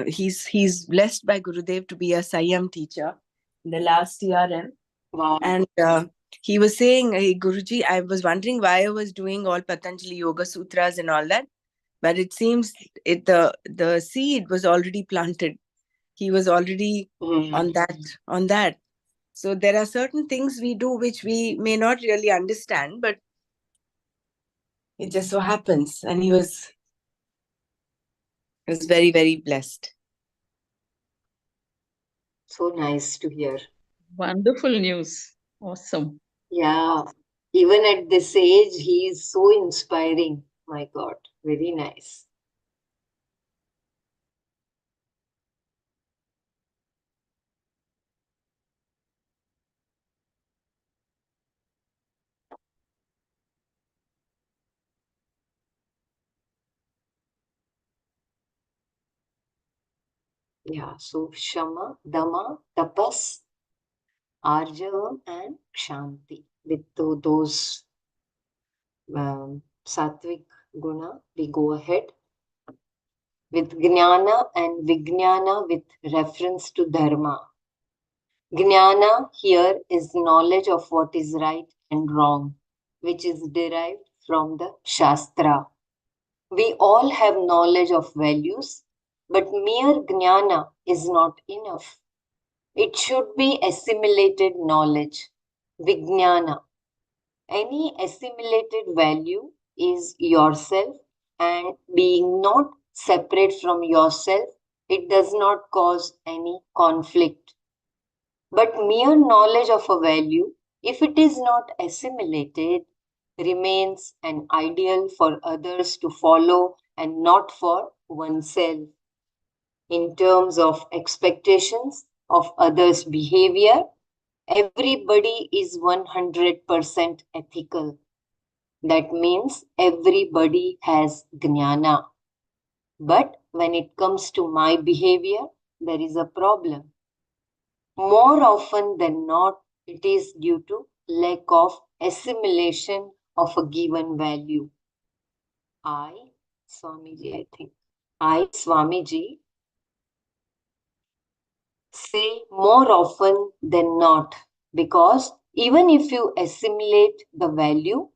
he's blessed by Gurudev to be a Sanyam teacher in the last year. Wow. And he was saying, hey, Guruji, I was wondering why I was doing all Patanjali Yoga Sutras and all that. But it seems the seed was already planted. He was already on that. So there are certain things we do which we may not really understand, but it just so happens. And he was very, very blessed. So nice to hear. Wonderful news. Awesome. Yeah. Even at this age, he is so inspiring. My God. Very nice. Yeah, so Shama, Dama, Tapas, Arjavam, and Kshanti. With those sattvic guna, we go ahead with Jnana and Vijnana with reference to Dharma. Jnana here is knowledge of what is right and wrong, which is derived from the Shastra. We all have knowledge of values, but mere Jnana is not enough. It should be assimilated knowledge, Vijnana. Any assimilated value is yourself, and being not separate from yourself, it does not cause any conflict. But mere knowledge of a value, if it is not assimilated, remains an ideal for others to follow and not for oneself. In terms of expectations of others' behavior, everybody is 100% ethical. That means everybody has jnana. But when it comes to my behavior, there is a problem. More often than not, it is due to lack of assimilation of a given value. Swamiji, say more often than not, because even if you assimilate the value,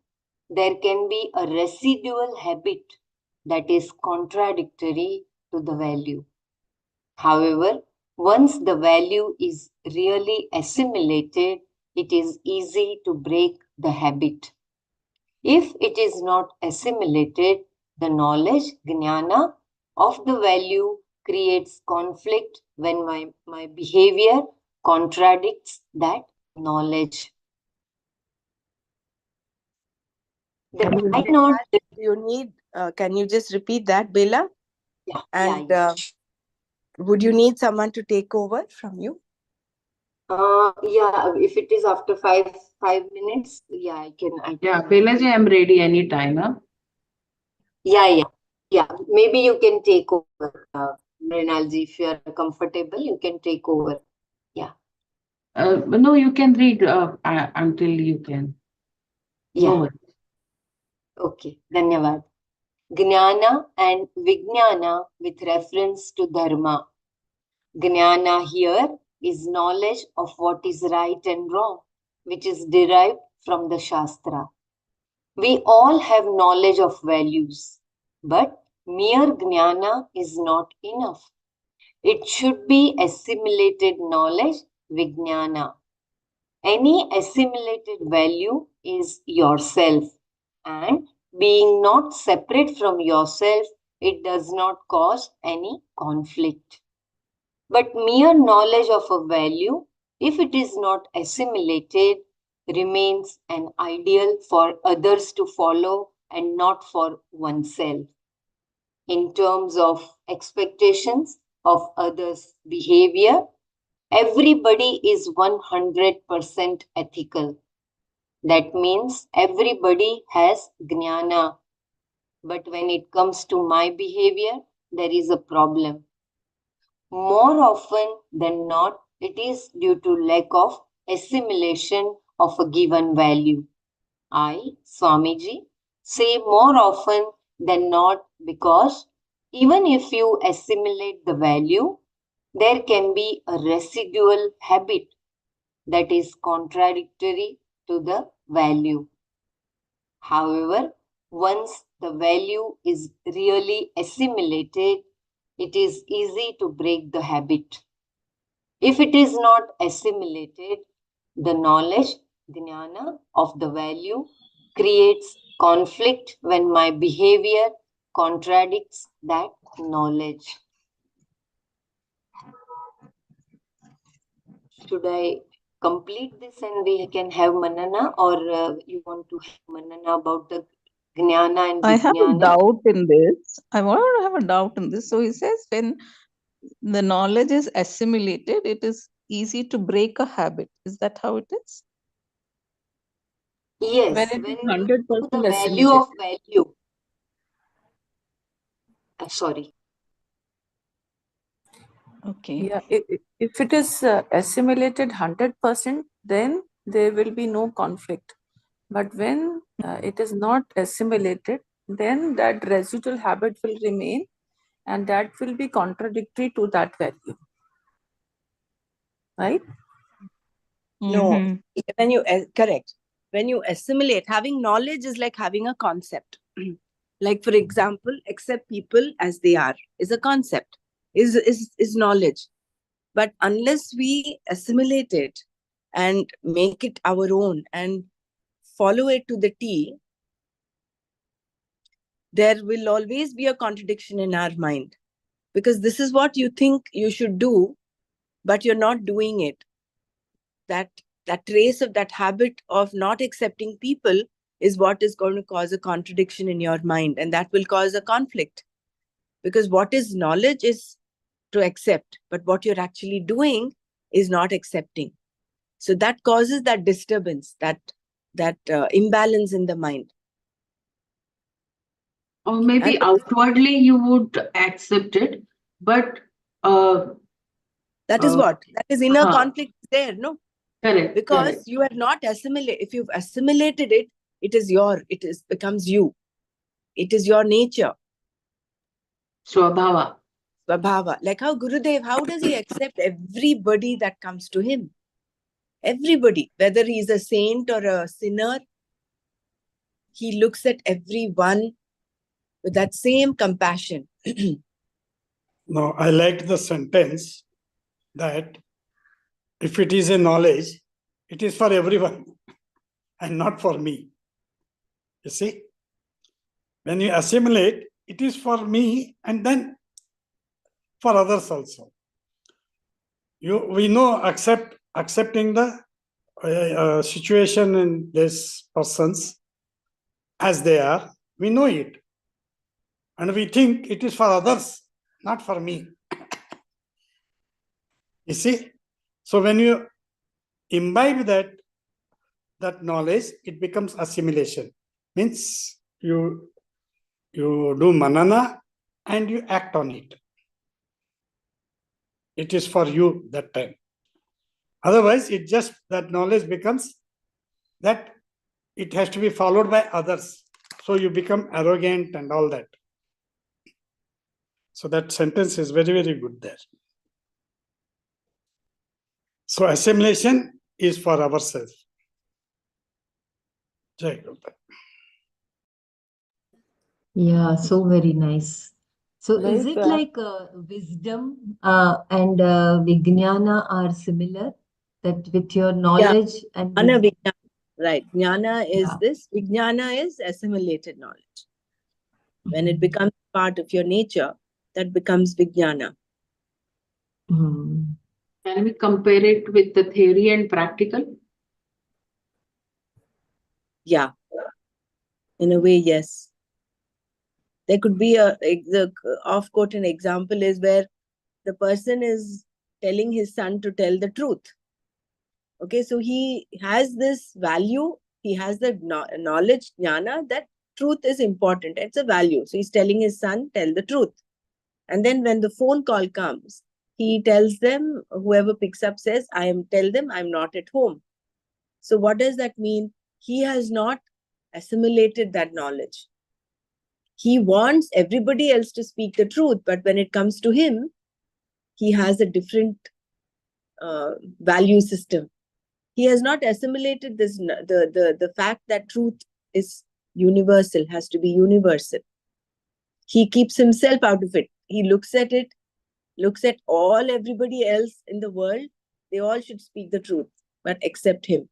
there can be a residual habit that is contradictory to the value. However, once the value is really assimilated, it is easy to break the habit. If it is not assimilated, the knowledge, jnana, of the value creates conflict when my behavior contradicts that knowledge. Can you just repeat that, Bela? Yeah. And would you need someone to take over from you? Yeah, if it is after five minutes, yeah, I can. Yeah, Belaji, I'm ready anytime. Huh? Yeah. Maybe you can take over, Mrinalji, if you are comfortable, you can take over. Yeah. No, you can read until you can. Yeah. No. Okay. Dhanyavad. Jnana and Vijnana with reference to Dharma. Jnana here is knowledge of what is right and wrong, which is derived from the Shastra. We all have knowledge of values, But mere jnana is not enough. It should be assimilated knowledge, vijnana. Any assimilated value is yourself, and being not separate from yourself, it does not cause any conflict. But mere knowledge of a value, if it is not assimilated, remains an ideal for others to follow and not for oneself. In terms of expectations of others' behavior, everybody is 100% ethical. That means everybody has jnana. But when it comes to my behavior, there is a problem. More often than not, it is due to lack of assimilation of a given value. I, Swamiji, say more often than not because even if you assimilate the value, there can be a residual habit that is contradictory to the value. However, once the value is really assimilated, it is easy to break the habit. If it is not assimilated, the knowledge, jnana of the value creates conflict when my behavior contradicts that knowledge. Should I complete this and we can have Manana, or you want to have Manana about the jnana and I have a vijnana? doubt in this. I want to have a doubt in this. So he says when the knowledge is assimilated, it is easy to break a habit. Is that how it is? Yes, When it when is we know 100% the value assimilated. of value. Sorry. Okay. Yeah, if it is assimilated 100%, then there will be no conflict. But when it is not assimilated, then that residual habit will remain, and that will be contradictory to that value. Right? No, Mhm. when you correct, when you assimilate, having knowledge is like having a concept. Like, for example, accept people as they are is a concept, is knowledge. But unless we assimilate it and make it our own and follow it to the T, there will always be a contradiction in our mind, because this is what you think you should do, but you're not doing it. That trace of that habit of not accepting people is what is going to cause a contradiction in your mind, and that will cause a conflict, because what is knowledge is to accept, but what you're actually doing is not accepting. So that causes that disturbance, that imbalance in the mind. Or maybe And outwardly you would accept it, but that is what, that is inner conflict there, no? correct, Because correct. you are not assimilated. If you've assimilated it, it becomes you. It is your nature. Swabhava. Swabhava. Like how Gurudev, how does he accept everybody that comes to him? Everybody, whether he is a saint or a sinner, he looks at everyone with that same compassion. No, I liked the sentence that if it is a knowledge, it is for everyone and not for me. You see, when you assimilate, it is for me and then for others also. We know accepting the situation in these persons as they are, we know it. And we think it is for others, not for me. You see? So when you imbibe that knowledge, it becomes assimilation. Means you do manana and you act on it. It is for you that time. Otherwise, that knowledge becomes that it has to be followed by others. So you become arrogant and all that. So that sentence is very, very good there. So assimilation is for ourselves. Jai Guru. Yeah, so very nice. So is Like it like wisdom and Vijnana are similar? That with your Yeah, knowledge and Jnana, wisdom, Vijnana. Right. Jnana is yeah. this. Vijnana is assimilated knowledge. When it Mhm. becomes part of your nature, that becomes Vijnana. Mhm. Can we compare it with the theory and practical? Yeah, in a way, yes. There could be the off-quote an example is where the person is telling his son to tell the truth. Okay, so he has this value, he has the knowledge, jnana, that truth is important. It's a value. So he's telling his son, tell the truth. And then when the phone call comes, he tells them, whoever picks up says, tell them I'm not at home. So what does that mean? He has not assimilated that knowledge. He wants everybody else to speak the truth, but when it comes to him, he has a different value system. He has not assimilated this the fact that truth is universal, has to be universal. He keeps himself out of it. He looks at it, looks at everybody else in the world. They all should speak the truth, but except him.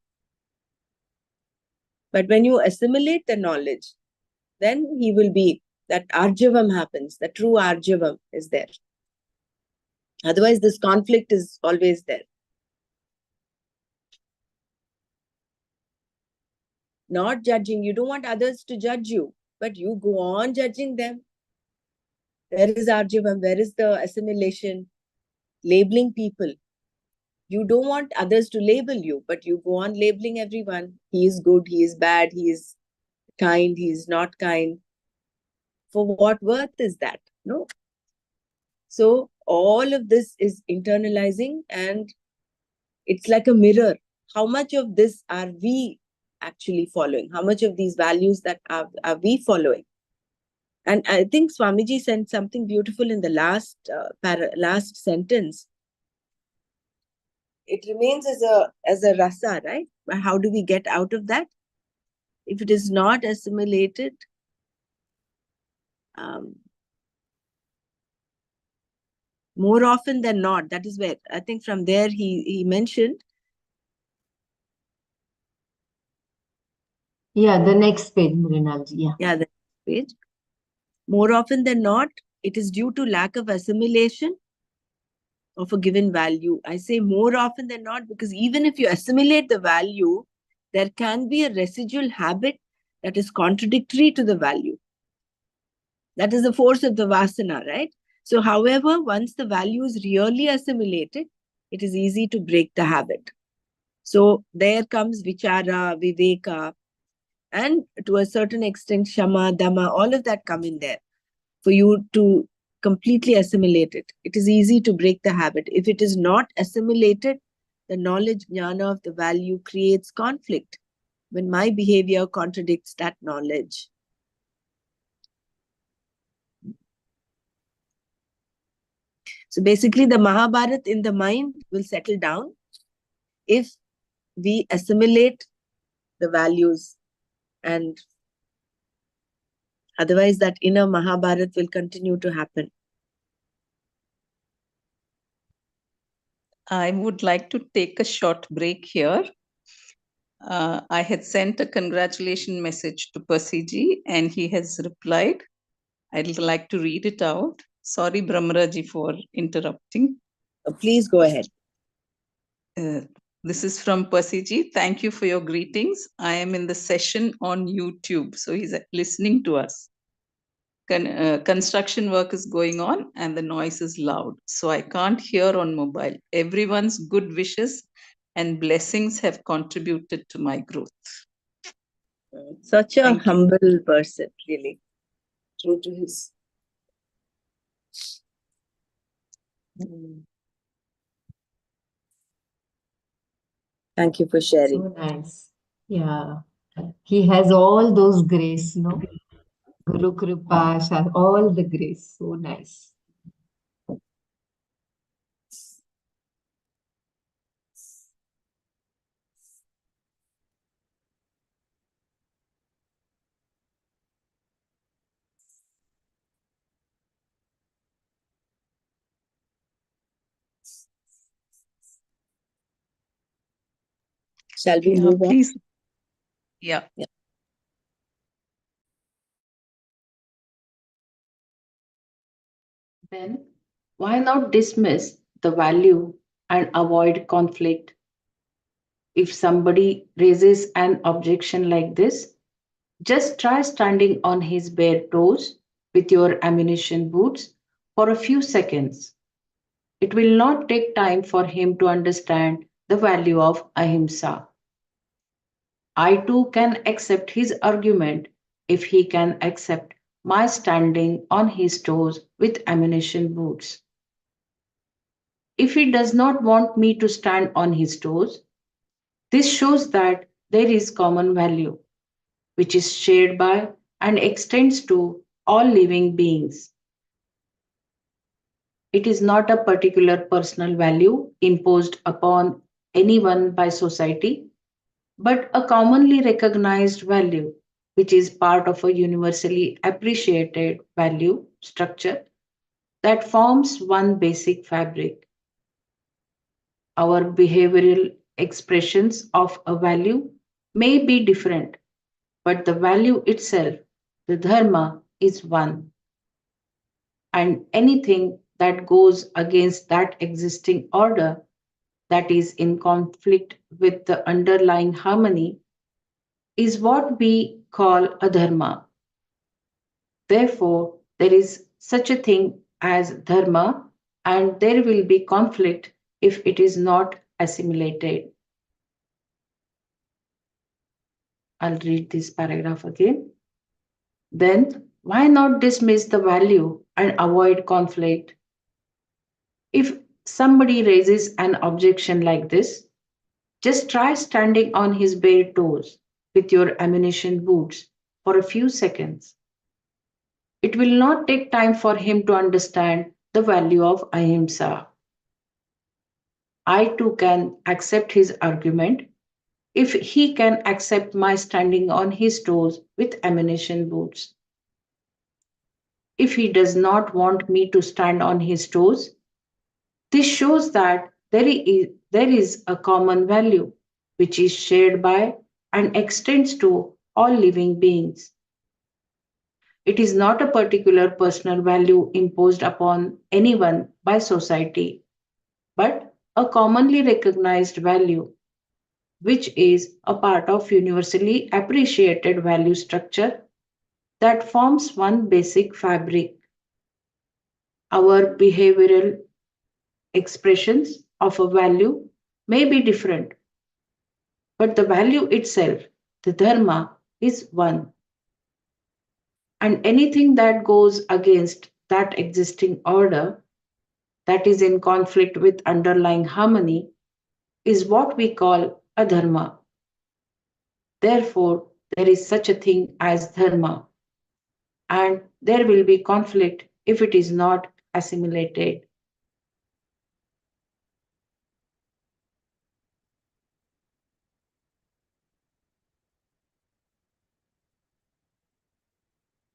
But when you assimilate the knowledge, then he will be, that arjavam happens, the true arjavam is there. Otherwise, this conflict is always there. Not judging. You don't want others to judge you, but you go on judging them. Where is arjavam? Where is the assimilation? Labeling people. You don't want others to label you, but you go on labeling everyone. He is good, he is bad, he is kind, he is not kind. For what worth is that? No. So all of this is internalizing, and it's like a mirror. How much of this are we actually following? How much of these values that are we following? And I think Swamiji said something beautiful in the last sentence. It remains as a rasa, right? But how do we get out of that? If it is not assimilated, more often than not, that is where I think from there he mentioned. Yeah, the next page, Mrinalji. Yeah. Yeah, the next page. More often than not, it is due to lack of assimilation of a given value. I say more often than not because even if you assimilate the value, there can be a residual habit that is contradictory to the value. That is the force of the vasana, right? So, however, once the value is really assimilated, it is easy to break the habit. So, there comes vichara, viveka, and to a certain extent, shama, dhamma, all of that come in there for you to completely assimilate it. It is easy to break the habit. If it is not assimilated, the knowledge, jnana of the value creates conflict when my behavior contradicts that knowledge. So basically, the Mahabharat in the mind will settle down if we assimilate the values, and otherwise that inner Mahabharat will continue to happen. I would like to take a short break here. I had sent a congratulation message to Persiji and he has replied. I'd like to read it out. Sorry, Brahmaraji, for interrupting. Please go ahead. This is from Persiji. Thank you for your greetings. I am in the session on YouTube, so he's listening to us. Construction work is going on and the noise is loud, so I can't hear on mobile. Everyone's good wishes and blessings have contributed to my growth. Such a humble person, really. True to his. Thank you for sharing. So nice. Yeah. He has all those grace, no? Guru Kripa, all the grace. So nice. Shall we Yeah, move on? please. Yeah. Then why not dismiss the value and avoid conflict? If somebody raises an objection like this, just try standing on his bare toes with your ammunition boots for a few seconds. It will not take time for him to understand the value of ahimsa. I too can accept his argument if he can accept my standing on his toes with ammunition boots. If he does not want me to stand on his toes, this shows that there is common value, which is shared by and extends to all living beings. It is not a particular personal value imposed upon anyone by society, but a commonly recognized value, which is part of a universally appreciated value structure that forms one basic fabric. Our behavioral expressions of a value may be different, but the value itself, the dharma, is one. And anything that goes against that existing order, that is in conflict with the underlying harmony, is what we call a dharma. Therefore, there is such a thing as dharma, and there will be conflict if it is not assimilated. I'll read this paragraph again. Then, why not dismiss the value and avoid conflict? If somebody raises an objection like this, just try standing on his bare toes with your ammunition boots for a few seconds. It will not take time for him to understand the value of ahimsa. I too can accept his argument if he can accept my standing on his toes with ammunition boots. If he does not want me to stand on his toes, this shows that there is a common value which is shared by and extends to all living beings. It is not a particular personal value imposed upon anyone by society, but a commonly recognized value, which is a part of universally appreciated value structure that forms one basic fabric. Our behavioral expressions of a value may be different, but the value itself, the dharma, is one. And anything that goes against that existing order, that is in conflict with underlying harmony, is what we call a dharma. Therefore, there is such a thing as dharma, and there will be conflict if it is not assimilated.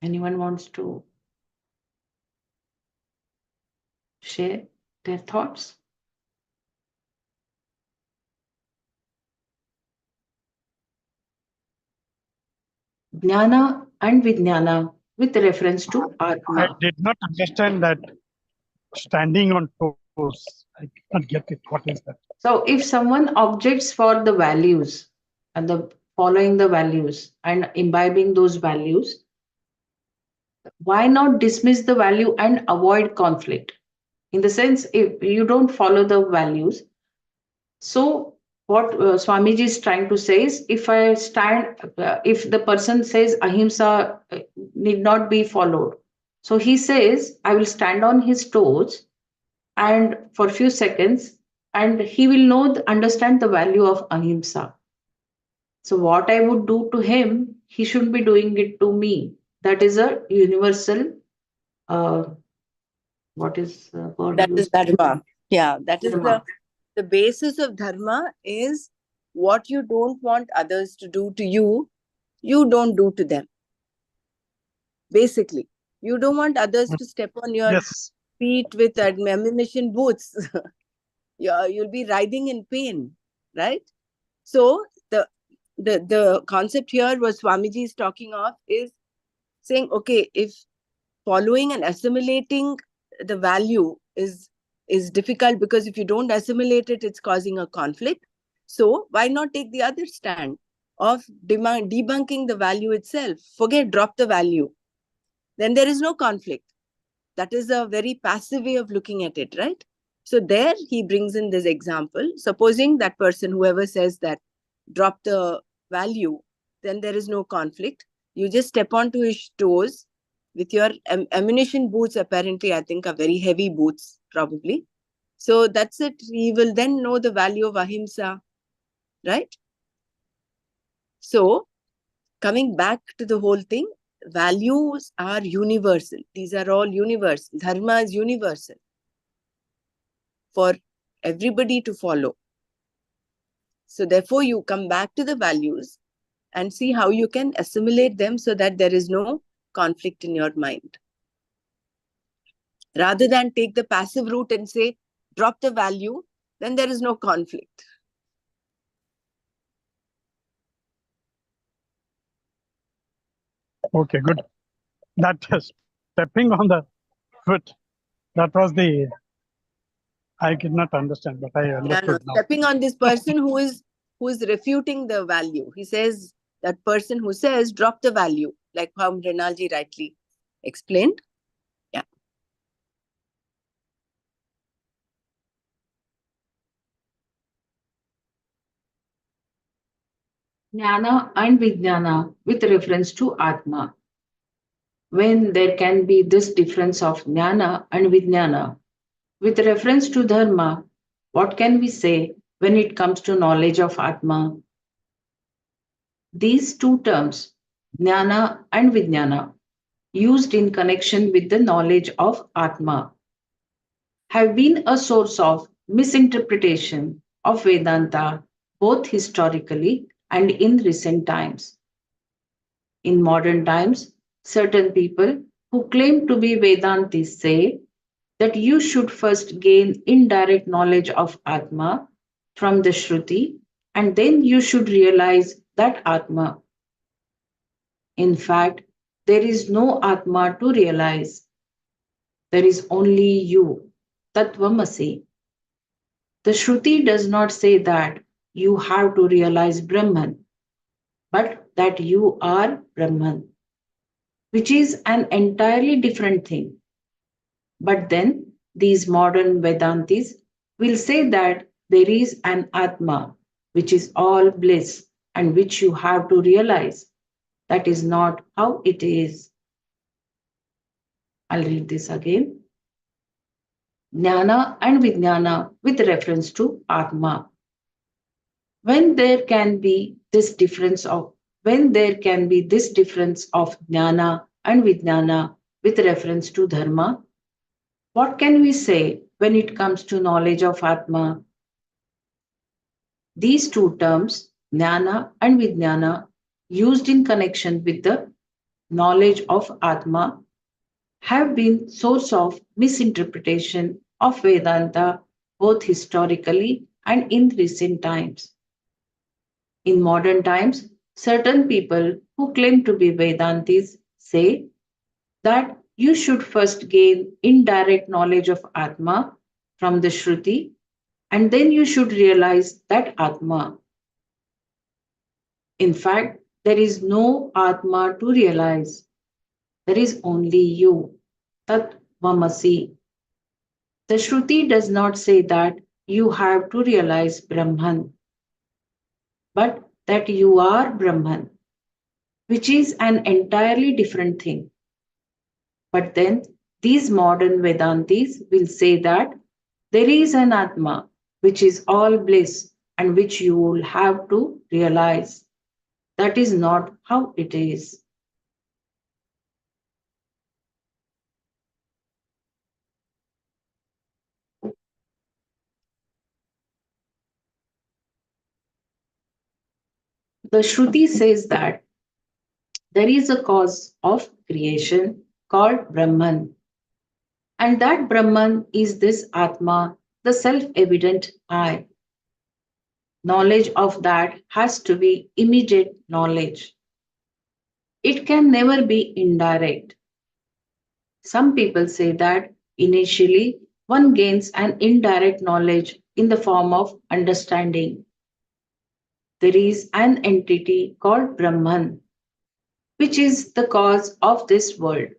Anyone wants to share their thoughts? Jnana and Vijnana with reference to I Atma. did not understand that standing on toes. I did not get it. What is that? So if someone objects for the values and the following the values and imbibing those values, why not dismiss the value and avoid conflict? In the sense, if you don't follow the values, so what Swamiji is trying to say is, if I stand, if the person says ahimsa need not be followed, so he says, I will stand on his toes and for a few seconds, and he will understand the value of ahimsa. So what I would do to him, he shouldn't be doing it to me. That is a universal. What is word That is used? dharma. Yeah, that is Dharma. the basis of dharma is what you don't want others to do to you, you don't do to them. Basically, you don't want others to step on your Yes. feet with ammunition boots. You'll be writhing in pain, right? So the concept here was Swamiji is talking of is saying, okay, if following and assimilating the value is difficult, because if you don't assimilate it, it's causing a conflict. So why not take the other stand of debunking the value itself? Drop the value. Then there is no conflict. That is a very passive way of looking at it, right? So there he brings in this example. Supposing that person, whoever says that, drop the value, then there is no conflict. You just step onto his toes with your ammunition boots, apparently, I think are very heavy boots, probably. So that's it. He will then know the value of ahimsa, right? So coming back to the whole thing, values are universal. These are all universal. Dharma is universal for everybody to follow. So therefore, you come back to the values and see how you can assimilate them so that there is no conflict in your mind. Rather than take the passive route and say, drop the value, then there is no conflict. Okay, good. That stepping on the foot, that was the, I could not understand, but I understood now. Stepping on this person who is refuting the value. He says, that person who says, drop the value, like how Mrinalji rightly explained. Yeah. Jnana and Vijnana with reference to Atma. When there can be this difference of Jnana and Vijnana with reference to Dharma, what can we say when it comes to knowledge of Atma? These two terms, Jnana and Vijnana, used in connection with the knowledge of Atma, have been a source of misinterpretation of Vedanta both historically and in recent times. In modern times, certain people who claim to be Vedantis say that you should first gain indirect knowledge of Atma from the Shruti and then you should realize that Atma. In fact, there is no Atma to realize. There is only you, Tattvamasi. The Shruti does not say that you have to realize Brahman, but that you are Brahman, which is an entirely different thing. But then these modern Vedantis will say that there is an Atma, which is all bliss and which you have to realize. That is not how it is. I'll read this again. Jnana and Vijnana with reference to Atma. When there can be this difference of Jnana and Vijnana with reference to Dharma, what can we say when it comes to knowledge of Atma? These two terms, Jnana and Vijnana, used in connection with the knowledge of Atma, have been source of misinterpretation of Vedanta both historically and in recent times. In modern times, certain people who claim to be Vedantis say that you should first gain indirect knowledge of Atma from the Shruti and then you should realize that Atma. In fact, there is no Atma to realize. There is only you, Tattvamasi. The Shruti does not say that you have to realize Brahman, but that you are Brahman, which is an entirely different thing. But then these modern Vedantis will say that there is an Atma, which is all bliss and which you will have to realize. That is not how it is. The Shruti says that there is a cause of creation called Brahman. And that Brahman is this Atma, the self-evident I. knowledge of that has to be immediate knowledge. It can never be indirect. Some people say that initially one gains an indirect knowledge in the form of understanding. There is an entity called Brahman, which is the cause of this world.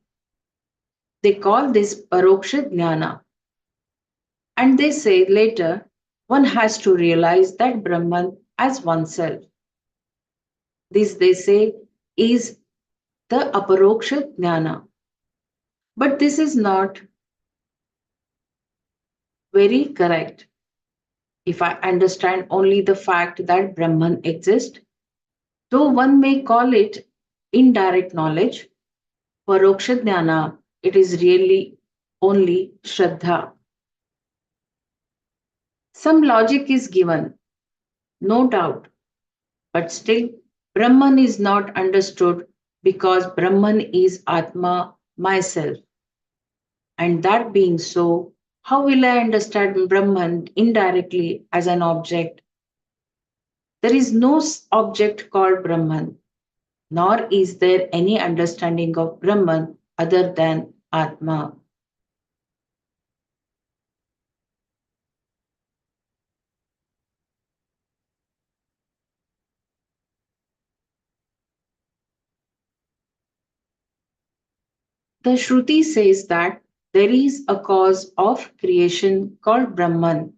They call this Paroksha Jnana. And they say later one has to realize that Brahman as oneself. This, they say, is the Aparoksha Jnana. But this is not very correct. If I understand only the fact that Brahman exists, though one may call it indirect knowledge, Paroksha Jnana, it is really only Shraddha. Some logic is given, no doubt, but still Brahman is not understood because Brahman is Atma, myself. And that being so, how will I understand Brahman indirectly as an object? There is no object called Brahman, nor is there any understanding of Brahman other than Atma. The Shruti says that there is a cause of creation called Brahman,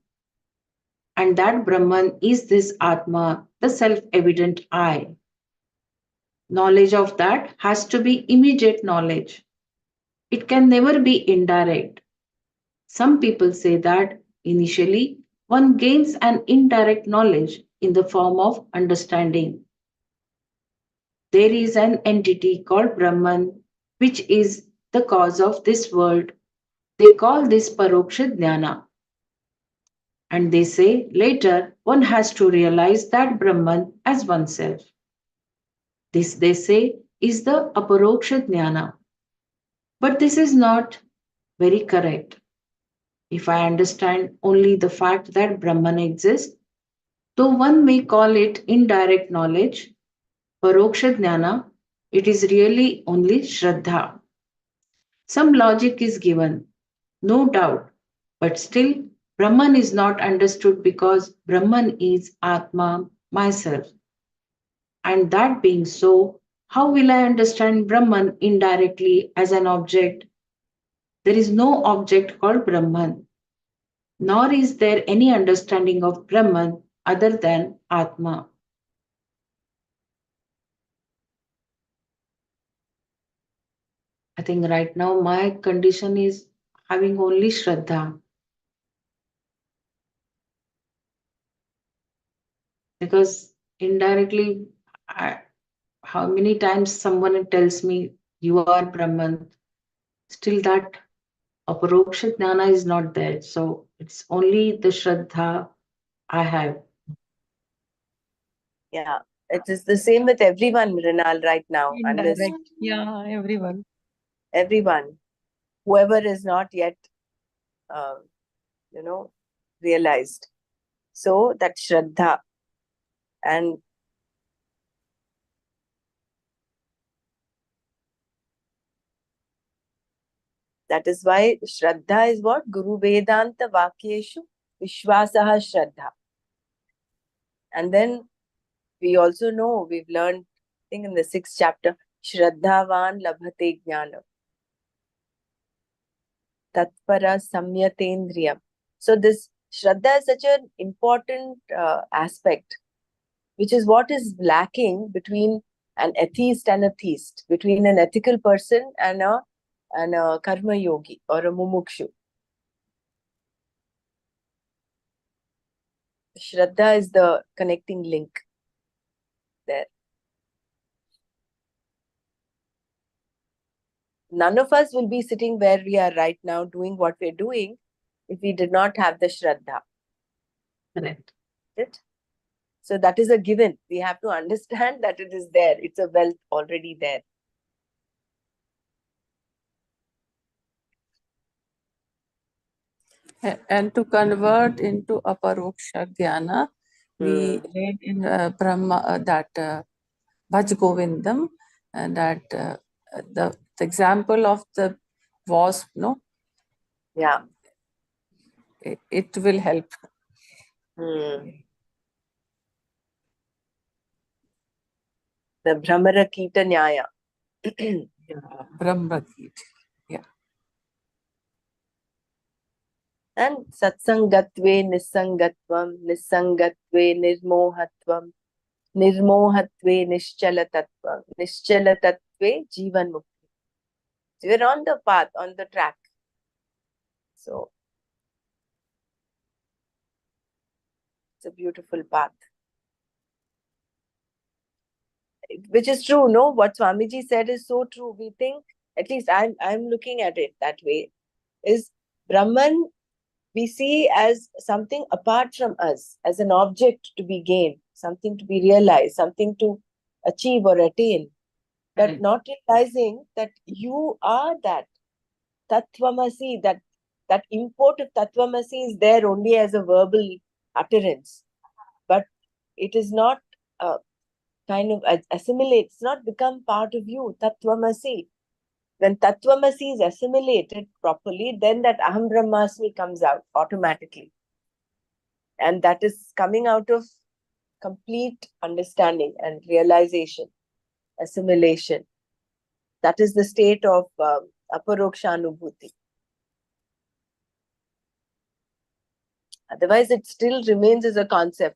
and that Brahman is this Atma, the self evident I. Knowledge of that has to be immediate knowledge. It can never be indirect. Some people say that initially one gains an indirect knowledge in the form of understanding. There is an entity called Brahman, which is the cause of this world. They call this Paroksha Jnana. And they say later one has to realize that Brahman as oneself. This, they say, is the Aparoksha Jnana. But this is not very correct. If I understand only the fact that Brahman exists, though one may call it indirect knowledge, Paroksha Jnana, it is really only Shraddha. Some logic is given, no doubt, but still Brahman is not understood because Brahman is Atma, myself. And that being so, how will I understand Brahman indirectly as an object? There is no object called Brahman, nor is there any understanding of Brahman other than Atma. I think right now my condition is having only Shraddha. Because indirectly, how many times someone tells me you are Brahman, still that Aparoksha Jnana is not there. So it's only the Shraddha I have. Yeah, it is the same with everyone, Mrinal, right now. Indirect. Yeah, everyone. Everyone, whoever is not yet, realized. So that Shraddha, and that is why Shraddha is what? Guru Vedanta Vakyeshu Vishwasaha Shraddha. And then we also know, we've learned, I think in the 6th chapter, Shraddhavan Labhate Jnana. Tatpara Samyatendriyam. So this Shraddha is such an important aspect, which is what is lacking between an atheist and a theist, between an ethical person and a karma yogi or a mumukshu. Shraddha is the connecting link there. None of us will be sitting where we are right now doing what we're doing if we did not have the Shraddha. Correct. Right? So that is a given. We have to understand that it is there. It's a wealth already there. And to convert into Aparoksha Jnana, We read in Brahma that Bhaj Govindam, and that the example of the wasp, no? Yeah. It will help. The Brahmara Kita Nyaya. Brahma Kita. Yeah. And Satsangatve Nisangatvam, Nisangatve Nirmohatvam, Nirmohatve Nishchalatatvam, Nishchalatatve Jivan Mukti. So we're on the path, on the track. So it's a beautiful path. Which is true, no? What Swamiji said is so true. We think, at least I'm looking at it that way, is Brahman we see as something apart from us, as an object to be gained, something to be realized, something to achieve or attain, but not realizing that you are that Tattvamasi, that import of Tattvamasi is there only as a verbal utterance, but it is not kind of assimilates, it's not become part of you, Tattvamasi. When Tattvamasi is assimilated properly, then that Aham Brahmasmi comes out automatically. And that is coming out of complete understanding and realization, assimilation. That is the state of Aparokshanubhuti. Otherwise, it still remains as a concept.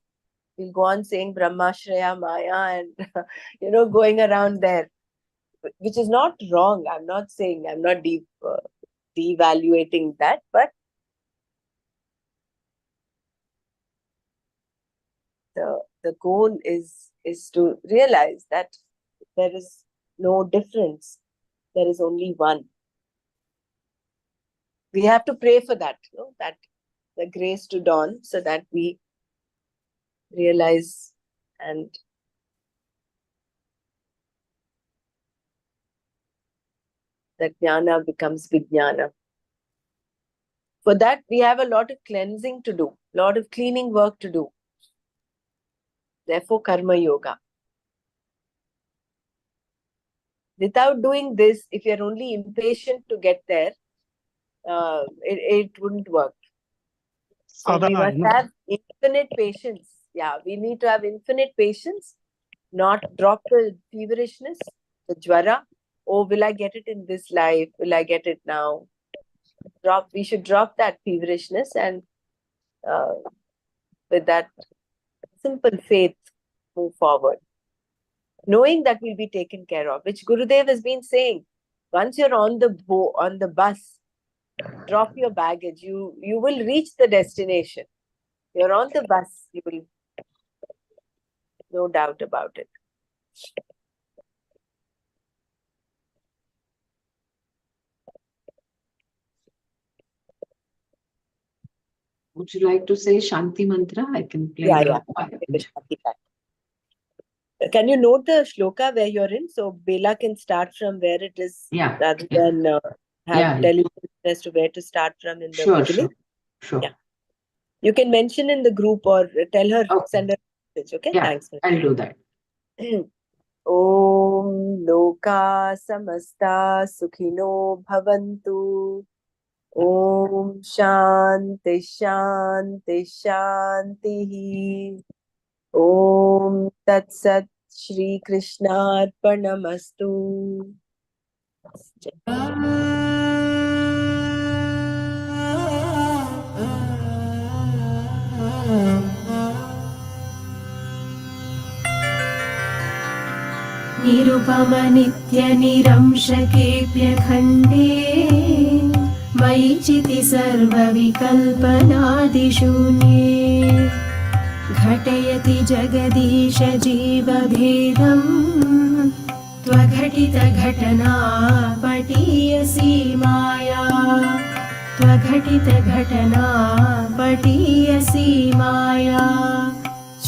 We'll go on saying Brahmashraya Maya and, going around there. Which is not wrong. I'm not saying, I'm not devaluating that, but the goal is to realize that there is no difference. There is only one. We have to pray for that, that the grace to dawn, so that we realize and that jnana becomes vijnana. For that, we have a lot of cleansing to do, a lot of cleaning work to do. Therefore, karma yoga. Without doing this, if you're only impatient to get there, it wouldn't work. So we must have infinite patience. Yeah, we need to have infinite patience, not drop the feverishness, the jwara. Oh, will I get it in this life? Will I get it now? We should drop that feverishness and with that simple faith, move forward. Knowing that we'll be taken care of, which Gurudev has been saying. Once you're on the bus, drop your baggage. You will reach the destination. You're on the bus. You will, no doubt about it. Would you like to say Shanti Mantra? I can play Can you note the shloka where you're in? So Bela can start from where it is, rather than have television as to where to start from in the beginning. Sure. Yeah. You can mention in the group or tell her, send her a message. Okay, thanks. I'll do that. Om Loka Samasta Sukhino Bhavantu. Om Shanti Shanti Shanti. Om Tat Sat Shri Krishna Arpanamastu. Nirupam नित्य निरंशकेऽप्य खण्डे मयि चिति सर्वविकल्पनादिशून्ये घटयति जगदीश जीवभेदम् त्वघटित घटना पटीयसी माया त्वघटित घटना पटीयसी माया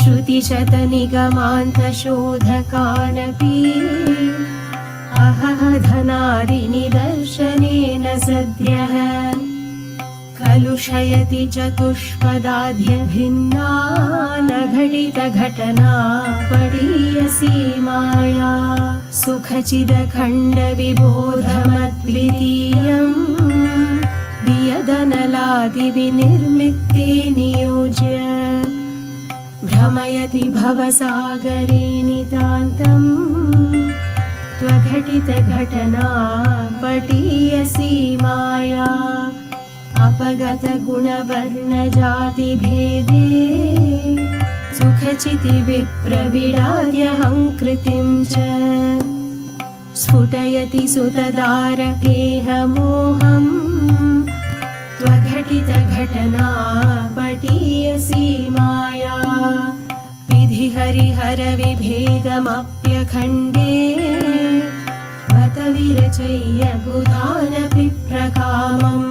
श्रुतिशतनिगमान्तशोधकानपि अहह धनादिनिदर्शनेन सद्यः खलु विदूषयति चतुष्पदाद्य भिन्ना न घटितघटना पडीयसी माया सुखचिदखण्डविबोधमद्वितीयम् वियदनलादिविनिर्मित्ते नियोज्य भ्रमयति भवसागरे नितान्तम् त्वघटितघटना पटीयसी माया अपगतगुणवर्णजातिभेदे सुखचितिविप्रविडार्यहङ्कृतिं च स्फुटयति सुतदारकेहमोहम् त्वघटितघटना पटीयसी माया विधिहरिहरविभेदमप्यखण्डे बत विरचय्य बुधानपि प्रकामम्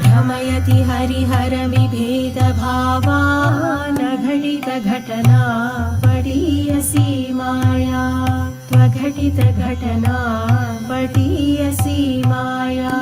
भ्रमयति हरिहरविभेदभावान् घटितघटना पटीयसी माया त्वघटितघटना पटीयसी माया